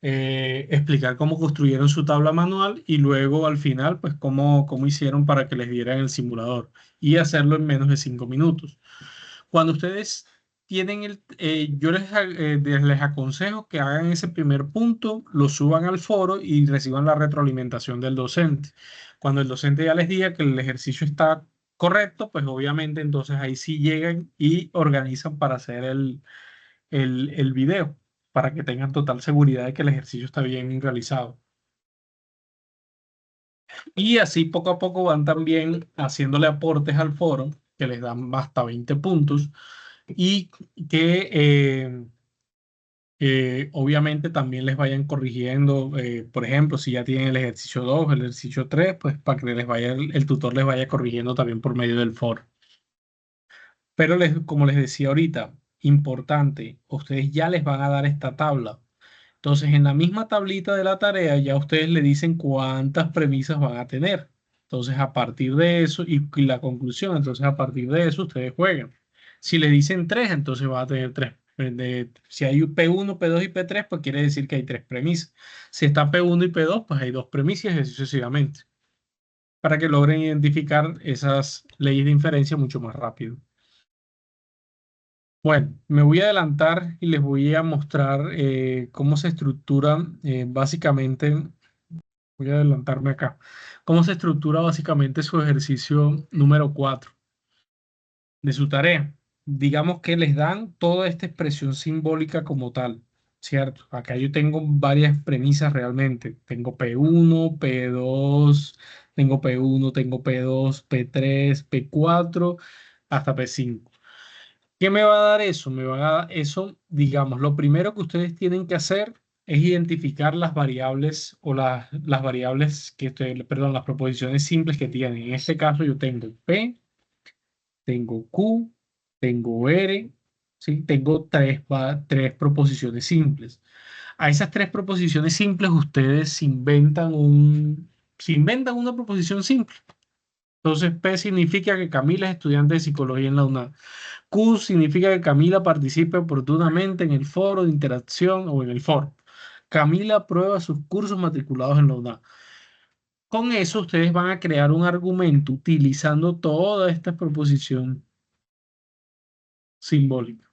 explicar cómo construyeron su tabla manual y luego al final, pues cómo hicieron para que les dieran el simulador y hacerlo en menos de 5 minutos. Cuando ustedes tienen yo les aconsejo que hagan ese primer punto, lo suban al foro y reciban la retroalimentación del docente. Cuando el docente ya les diga que el ejercicio está correcto, pues obviamente entonces ahí sí llegan y organizan para hacer el video, para que tengan total seguridad de que el ejercicio está bien realizado. Y así poco a poco van también haciéndole aportes al foro, que les dan hasta 20 puntos y que obviamente también les vayan corrigiendo, por ejemplo, si ya tienen el ejercicio 2, el ejercicio 3, pues para que el tutor les vaya corrigiendo también por medio del foro. Pero como les decía ahorita, importante, ustedes ya les van a dar esta tabla. Entonces, en la misma tablita de la tarea, ya ustedes le dicen cuántas premisas van a tener. Entonces, a partir de eso, y la conclusión, entonces a partir de eso, ustedes juegan. Si le dicen tres, entonces va a tener tres. Si hay P1, P2 y P3, pues quiere decir que hay tres premisas. Si está P1 y P2, pues hay dos premisas y así sucesivamente. Para que logren identificar esas leyes de inferencia mucho más rápido. Bueno, me voy a adelantar y les voy a mostrar cómo se estructura básicamente, voy a adelantarme acá, cómo se estructura básicamente su ejercicio número 4 de su tarea. Digamos que les dan toda esta expresión simbólica como tal, ¿cierto? Acá yo tengo varias premisas realmente. Tengo P1, P2, tengo P1, tengo P2, P3, P4, hasta P5. ¿Qué me va a dar eso? Me va a dar eso, digamos, lo primero que ustedes tienen que hacer es identificar las variables o las variables perdón, las proposiciones simples que tienen. En este caso yo tengo P, tengo Q, tengo R, ¿sí? Tengo tres proposiciones simples. A esas tres proposiciones simples ustedes se inventan una proposición simple. Entonces P significa que Camila es estudiante de psicología en la UNAM. Q significa que Camila participe oportunamente en el foro de interacción o en el foro. Camila aprueba sus cursos matriculados en la UNAM. Con eso ustedes van a crear un argumento utilizando toda esta proposición simbólica.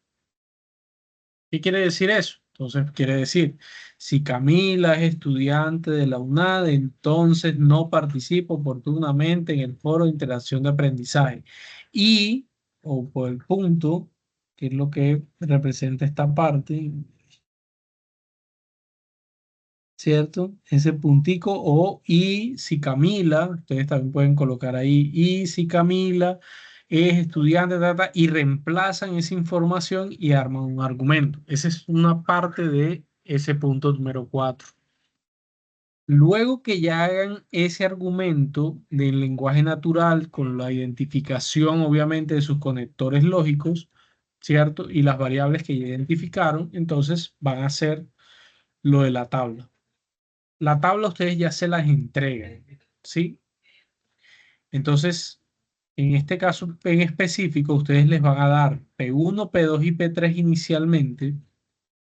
¿Qué quiere decir eso? Entonces quiere decir, si Camila es estudiante de la UNAD, entonces no participa oportunamente en el foro de interacción de aprendizaje. Y, o por el punto, que es lo que representa esta parte, ¿cierto? Ese puntico, y si Camila, ustedes también pueden colocar ahí, y si Camila es estudiante, y reemplazan esa información y arman un argumento. Esa es una parte de ese punto número 4. Luego que ya hagan ese argumento del lenguaje natural con la identificación, obviamente, de sus conectores lógicos, ¿cierto? Y las variables que ya identificaron, entonces van a hacer lo de la tabla. La tabla ustedes ya se las entregan, ¿sí? Entonces, en este caso en específico, ustedes les van a dar P1, P2 y P3 inicialmente,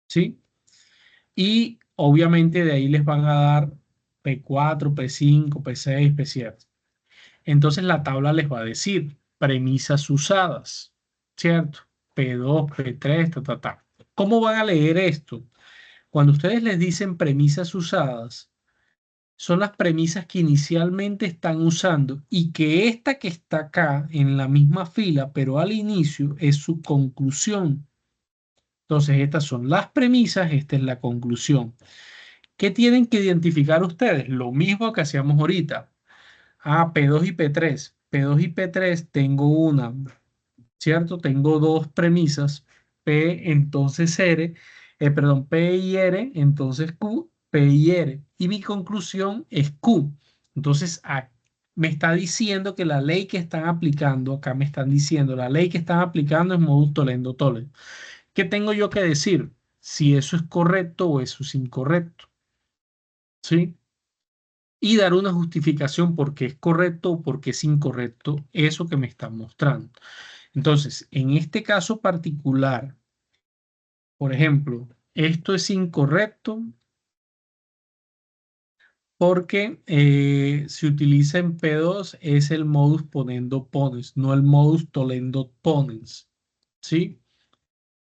¿sí? Y obviamente de ahí les van a dar P4, P5, P6, P7. Entonces la tabla les va a decir premisas usadas, ¿cierto? P2, P3, ta. ¿Cómo van a leer esto? Cuando ustedes les dicen premisas usadas, son las premisas que inicialmente están usando y que esta que está acá en la misma fila, pero al inicio, es su conclusión. Entonces, estas son las premisas, esta es la conclusión. ¿Qué tienen que identificar ustedes? Lo mismo que hacíamos ahorita. P2 y P3. P2 y P3 tengo una, ¿cierto? Tengo dos premisas, P entonces R, perdón, P y R, entonces Q, P y R. Y mi conclusión es Q. Entonces, me está diciendo que la ley que están aplicando, acá me están diciendo, la ley que están aplicando es modus tollendo tollens. ¿Qué tengo yo que decir? Si eso es correcto o eso es incorrecto, ¿sí? Y dar una justificación por qué es correcto o por qué es incorrecto eso que me están mostrando. Entonces, en este caso particular, por ejemplo, esto es incorrecto porque se utiliza en P2 es el modus ponendo ponens, no el modus tollendo ponens, ¿sí?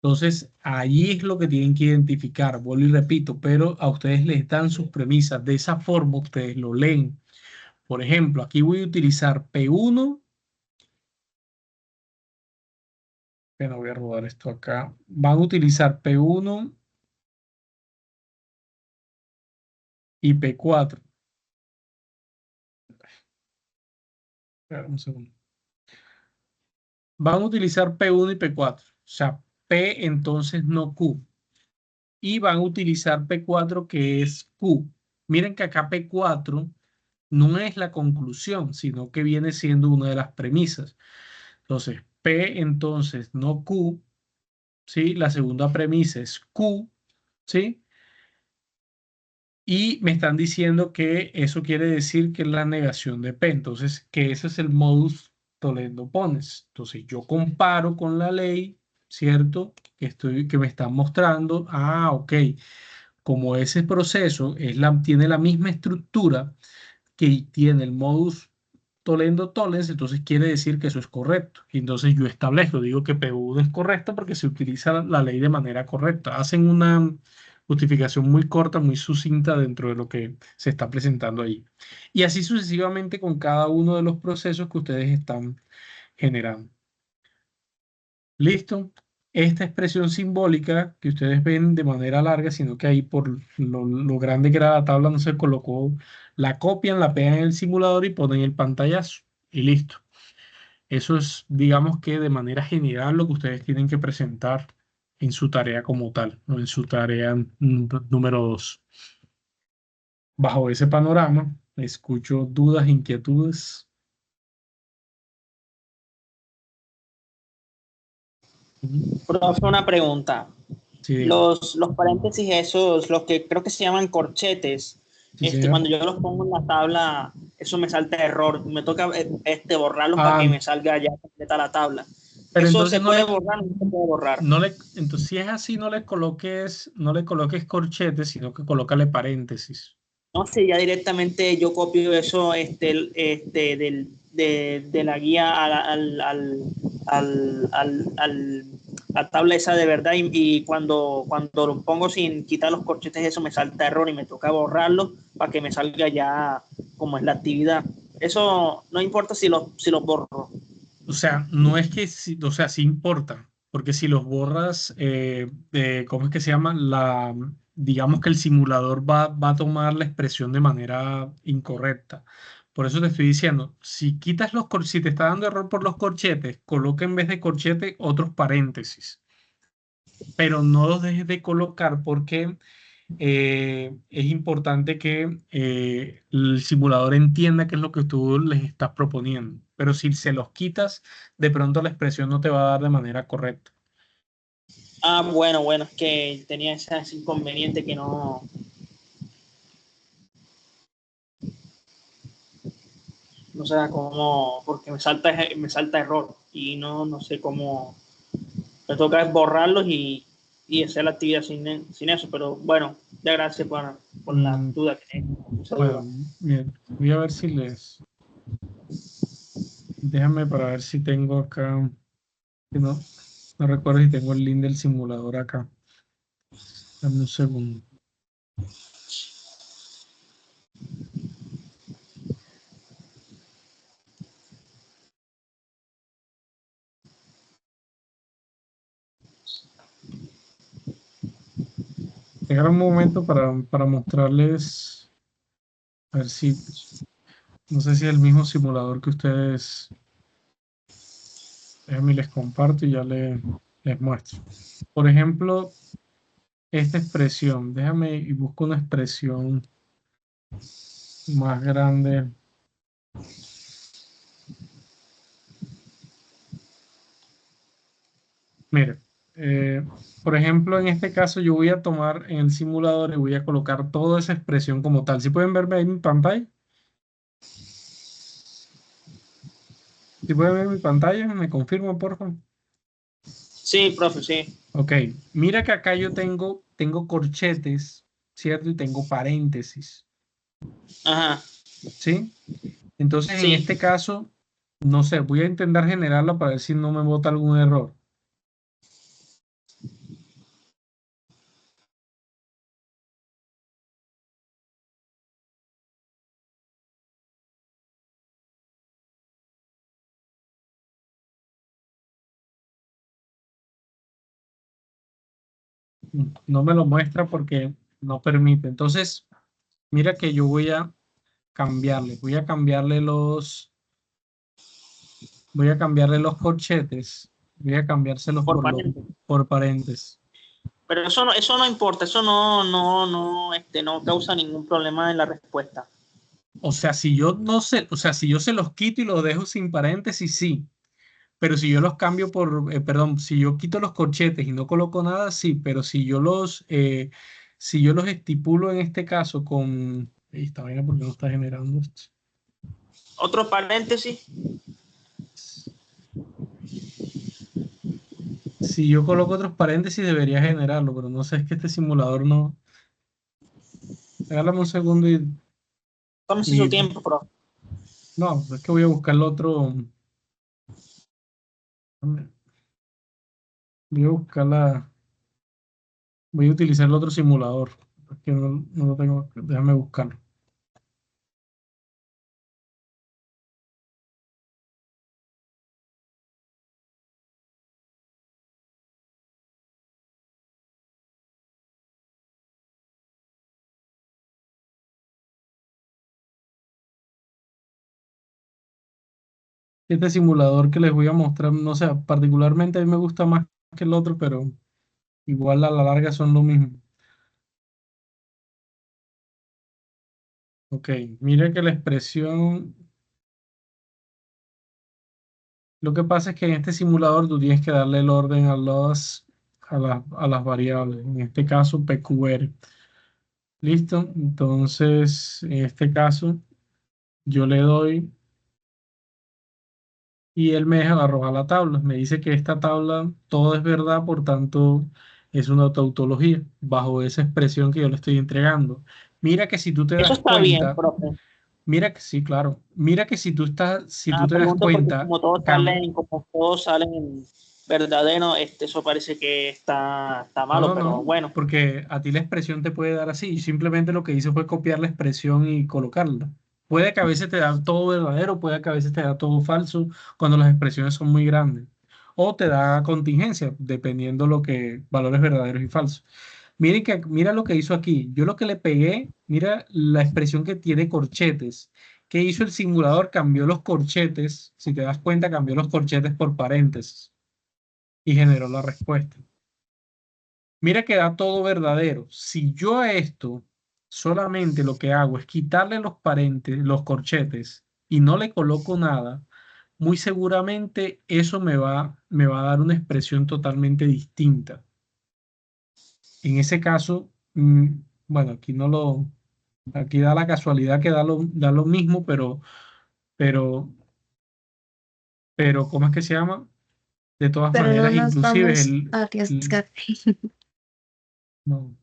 Entonces, ahí es lo que tienen que identificar, vuelvo y repito, pero a ustedes les dan sus premisas. De esa forma, ustedes lo leen. Por ejemplo, aquí voy a utilizar P1, pero voy a rodar esto acá. Van a utilizar P1 y P4. Espera un segundo. Van a utilizar P1 y P4. O sea, P entonces no Q. Y van a utilizar P4 que es Q. Miren que acá P4 no es la conclusión, sino que viene siendo una de las premisas. Entonces, P entonces no Q, ¿sí? La segunda premisa es Q, ¿sí? Y me están diciendo que eso quiere decir que es la negación de P. Entonces, que ese es el modus tollendo ponens. Entonces, yo comparo con la ley, ¿cierto? Que me están mostrando. Ah, ok. Como ese proceso tiene la misma estructura que tiene el modus tollendo tollens, entonces quiere decir que eso es correcto. Y entonces yo establezco, digo que P1 es correcto porque se utiliza la ley de manera correcta. Hacen una justificación muy corta, muy sucinta dentro de lo que se está presentando ahí. Y así sucesivamente con cada uno de los procesos que ustedes están generando. ¿Listo? Esta expresión simbólica que ustedes ven de manera larga, sino que ahí por lo grande que era la tabla no se colocó, la copian, la pegan en el simulador y ponen el pantallazo y listo. Eso es, digamos que de manera general lo que ustedes tienen que presentar en su tarea como tal, ¿no? En su tarea número 2. Bajo ese panorama, escucho dudas, inquietudes. Ujú. Profe, una pregunta. Sí, dígame. Los paréntesis esos, los que creo que se llaman corchetes, Sí, señor. cuando yo los pongo en la tabla, eso me salta error. Me toca borrarlos para Ah, que me salga ya completa la tabla. pero ¿Eso entonces se puede borrar o no se puede borrar? entonces si es así, no le coloques corchetes, sino que colócale paréntesis. No sé, ya directamente yo copio eso de la guía a tabla esa de verdad y cuando lo pongo sin quitar los corchetes eso me salta error y me toca borrarlo para que me salga ya como es la actividad. Eso no importa si los borro. O sea, no es que, o sea, sí importa, porque si los borras, ¿cómo es que se llama? Digamos que el simulador va a tomar la expresión de manera incorrecta. Por eso te estoy diciendo, si te está dando error por los corchetes, coloca en vez de corchete otros paréntesis, pero no los dejes de colocar porque es importante que el simulador entienda qué es lo que tú les estás proponiendo. Pero si se los quitas, de pronto la expresión no te va a dar de manera correcta. Ah, bueno, es que tenía ese inconveniente que no sé cómo, porque me salta error y no sé cómo. Me toca borrarlos y hacer la actividad sin eso, pero bueno, ya gracias por la Mm, duda que tengo, esa bueno, duda. bien, voy a ver si déjame para ver si tengo acá, que no recuerdo si tengo el link del simulador acá. Dame un segundo. Llegar un momento para mostrarles, a ver si No sé si es el mismo simulador que ustedes. Déjenme les comparto y ya les muestro. Por ejemplo, esta expresión. Déjame y busco una expresión más grande. Mire, por ejemplo, en este caso yo voy a tomar en el simulador y voy a colocar toda esa expresión como tal. ¿Sí pueden verme ahí en mi pantalla? ¿Sí pueden ver mi pantalla? ¿Me confirman, por favor? Sí, profe, sí. Ok, mira que acá yo tengo corchetes, ¿cierto? Y tengo paréntesis, Ajá, ¿sí? Entonces, en sí. este caso, no sé, voy a intentar generarla para ver si no me bota algún error. No me lo muestra porque no permite. Entonces, mira que yo voy a cambiarle los corchetes, voy a cambiárselos Por paréntesis. por paréntesis. Pero eso no importa, eso no causa ningún problema en la respuesta. O sea, si yo no sé, o sea, si yo se los quito y los dejo sin paréntesis, sí. Pero si yo los cambio perdón, si yo quito los corchetes y no coloco nada, sí. Pero si yo los estipulo en este caso con, esta vaina porque no está generando esto. Otro paréntesis, Si yo coloco otros paréntesis debería generarlo, pero no sé, es que este simulador no. Regálame un segundo tómese su y tiempo, profe. no, es que voy a buscar el otro. Voy a buscar voy a utilizar el otro simulador. Porque no lo tengo, déjame buscarlo. Este simulador que les voy a mostrar, no sé, particularmente a mí me gusta más que el otro, pero igual a la larga son lo mismo. Ok, mire que la expresión, lo que pasa es que en este simulador tú tienes que darle el orden a las variables, en este caso PQR. ¿Listo? Entonces, en este caso, yo le doy y él me deja arrojar la tabla. Me dice que esta tabla todo es verdad, por tanto es una tautología bajo esa expresión que yo le estoy entregando. Mira que si tú te Eso das está bien, cuenta, profe. mira que sí, claro, mira que si tú te das Pregunto porque cuenta, como todos salen verdaderos, eso parece que está no, malo, no, pero no, bueno. porque a ti la expresión te puede dar así, y simplemente lo que hice fue copiar la expresión y colocarla. Puede que a veces te da todo verdadero, puede que a veces te da todo falso cuando las expresiones son muy grandes. O te da contingencia, dependiendo valores verdaderos y falsos. Mira lo que hizo aquí. Yo lo que le pegué, mira la expresión que tiene corchetes. ¿Qué hizo el simulador? Cambió los corchetes, si te das cuenta, cambió los corchetes por paréntesis y generó la respuesta. Mira que da todo verdadero. Si yo a esto solamente lo que hago es quitarle los corchetes y no le coloco nada, muy seguramente eso me va a dar una expresión totalmente distinta. En ese caso, bueno, aquí da la casualidad que da lo mismo, pero, ¿cómo es que se llama? De todas Pero no maneras, nos inclusive vamos a arriesgar. no,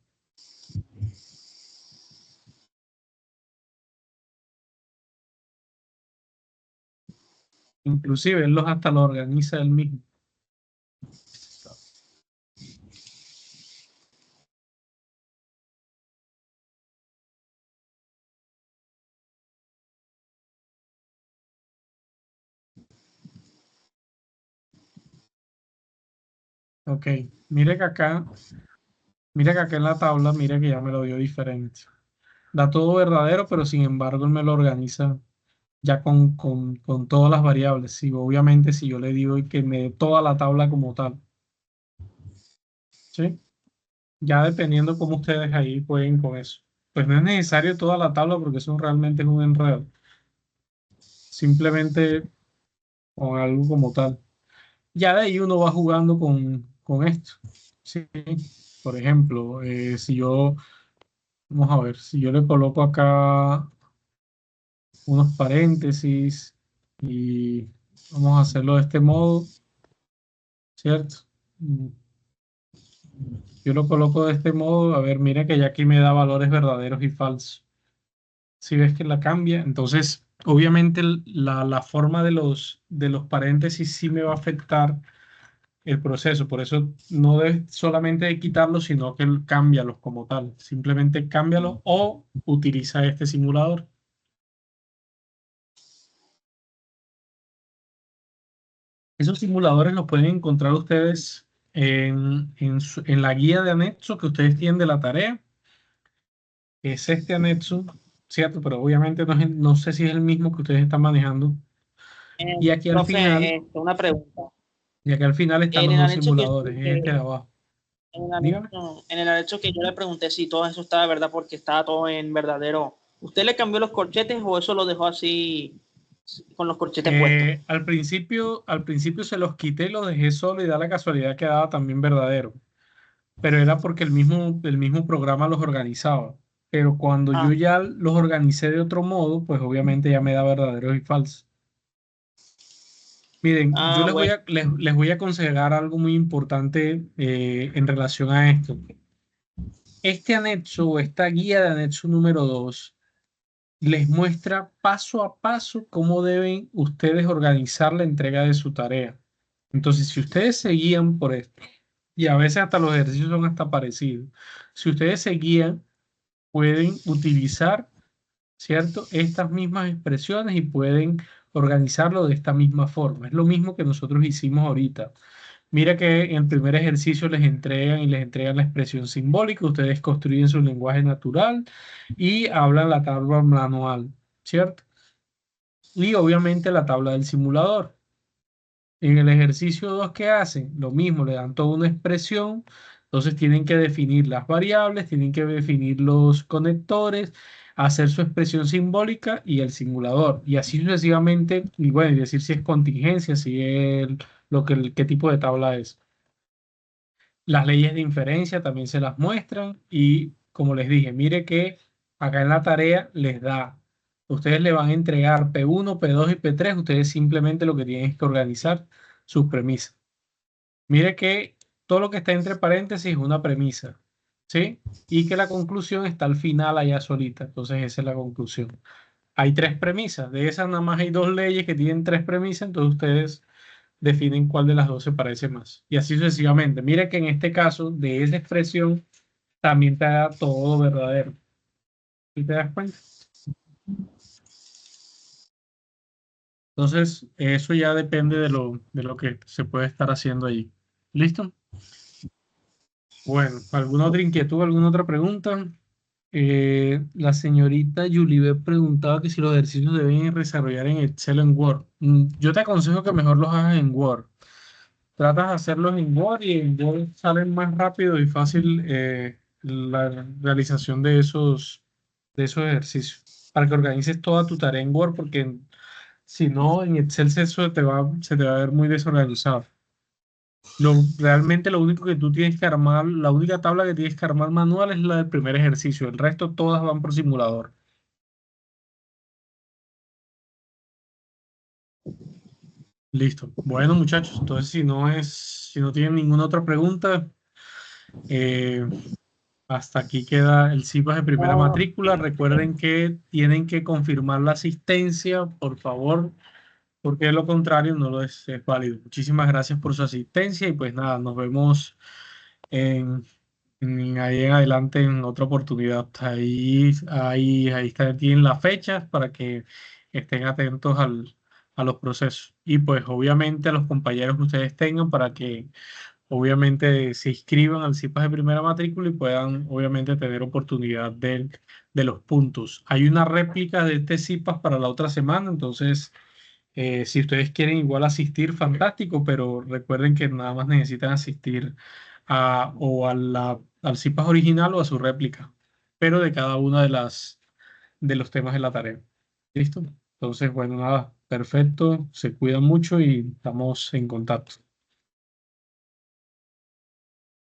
inclusive él hasta lo organiza él mismo. Ok, mire que acá, mire que acá en la tabla, mire que ya me lo dio diferente. Da todo verdadero, pero sin embargo él me lo organiza. ya con todas las variables. Sí, obviamente si yo le digo que me dé toda la tabla como tal, ¿sí? Ya dependiendo cómo ustedes ahí pueden con eso. Pues no es necesario toda la tabla porque eso realmente es un enredo. Simplemente con algo como tal. Ya de ahí uno va jugando con esto. ¿Sí? Por ejemplo, si yo, vamos a ver, si yo le coloco acá unos paréntesis y vamos a hacerlo de este modo, ¿cierto? Mm, Yo lo coloco de este modo, a ver, mira que ya aquí me da valores verdaderos y falsos. Si ves que la cambia, entonces obviamente la forma de los paréntesis sí me va a afectar el proceso, por eso no debes solamente de quitarlos, sino que cámbialos como tal. Simplemente cámbialos o utiliza este simulador. Esos simuladores los pueden encontrar ustedes en la guía de anexo que ustedes tienen de la tarea. Es este anexo, ¿cierto? Pero obviamente no sé si es el mismo que ustedes están manejando. Y aquí al Profe, final, una pregunta. y aquí al final están En los el dos anexo simuladores, en este de abajo. Dígame. en el anexo que yo le pregunté si todo eso estaba de verdad porque estaba todo en verdadero, ¿usted le cambió los corchetes o eso lo dejó así con los corchetes puestos? Al principio se los quité, los dejé solo y da la casualidad que daba también verdadero. Pero era porque el mismo programa los organizaba. Pero cuando yo Ah, ya los organicé de otro modo, pues obviamente ya me da verdaderos y falsos. Miren, yo bueno. les voy a aconsejar algo muy importante en relación a esto. Este anexo o esta guía de anexo número 2 les muestra paso a paso cómo deben ustedes organizar la entrega de su tarea. Entonces, si ustedes se guían por esto, y a veces hasta los ejercicios son hasta parecidos, si ustedes se guían, pueden utilizar, ¿cierto? Estas mismas expresiones y pueden organizarlo de esta misma forma. Es lo mismo que nosotros hicimos ahorita. Mira que en el primer ejercicio les entregan la expresión simbólica, ustedes construyen su lenguaje natural y hablan la tabla manual, ¿cierto? Y obviamente la tabla del simulador. En el ejercicio 2 ¿qué hacen? Lo mismo, le dan toda una expresión, entonces tienen que definir las variables, tienen que definir los conectores, hacer su expresión simbólica y el simulador, y así sucesivamente, y bueno, y decir si es contingencia, si es qué tipo de tabla es. Las leyes de inferencia también se las muestran y como les dije, mire que acá en la tarea les da, ustedes le van a entregar P1, P2 y P3, ustedes simplemente lo que tienen es que organizar sus premisas. Mire que todo lo que está entre paréntesis es una premisa, ¿sí? Y que la conclusión está al final allá solita, entonces esa es la conclusión. Hay tres premisas, de esas nada más hay dos leyes que tienen tres premisas, entonces ustedes definen cuál de las dos se parece más. Y así sucesivamente. Mira que en este caso, de esa expresión, también te da todo verdadero. ¿Sí te das cuenta? Entonces, eso ya depende de lo que se puede estar haciendo allí. ¿Listo? Bueno, ¿alguna otra inquietud, alguna otra pregunta? La señorita Yulibe preguntaba que si los ejercicios deben desarrollar en Excel o en Word. Yo te aconsejo que mejor los hagas en Word. Tratas de hacerlos en Word y en Word salen más rápido y fácil la realización de esos ejercicios. Para que organices toda tu tarea en Word, porque si no, en Excel se te va a ver muy desorganizado. Realmente lo único que tú tienes que armar, la única tabla que tienes que armar manual es la del primer ejercicio. El resto todas van por simulador. Listo. Bueno, muchachos, entonces si no tienen ninguna otra pregunta, eh, hasta aquí queda el CIPAS de primera No, matrícula. Recuerden que tienen que confirmar la asistencia, por favor, porque de lo contrario no lo es válido. Muchísimas gracias por su asistencia y pues nada, nos vemos en, ahí en adelante en otra oportunidad. Ahí está, tienen las fechas para que estén atentos a los procesos y pues obviamente a los compañeros que ustedes tengan para que obviamente se inscriban al CIPAS de primera matrícula y puedan obviamente tener oportunidad de los puntos. Hay una réplica de este CIPAS para la otra semana, entonces si ustedes quieren igual asistir, fantástico, pero recuerden que nada más necesitan asistir al CIPAS original o a su réplica, pero de cada una de los temas de la tarea. ¿Listo? Entonces, bueno, nada, perfecto, se cuidan mucho y estamos en contacto.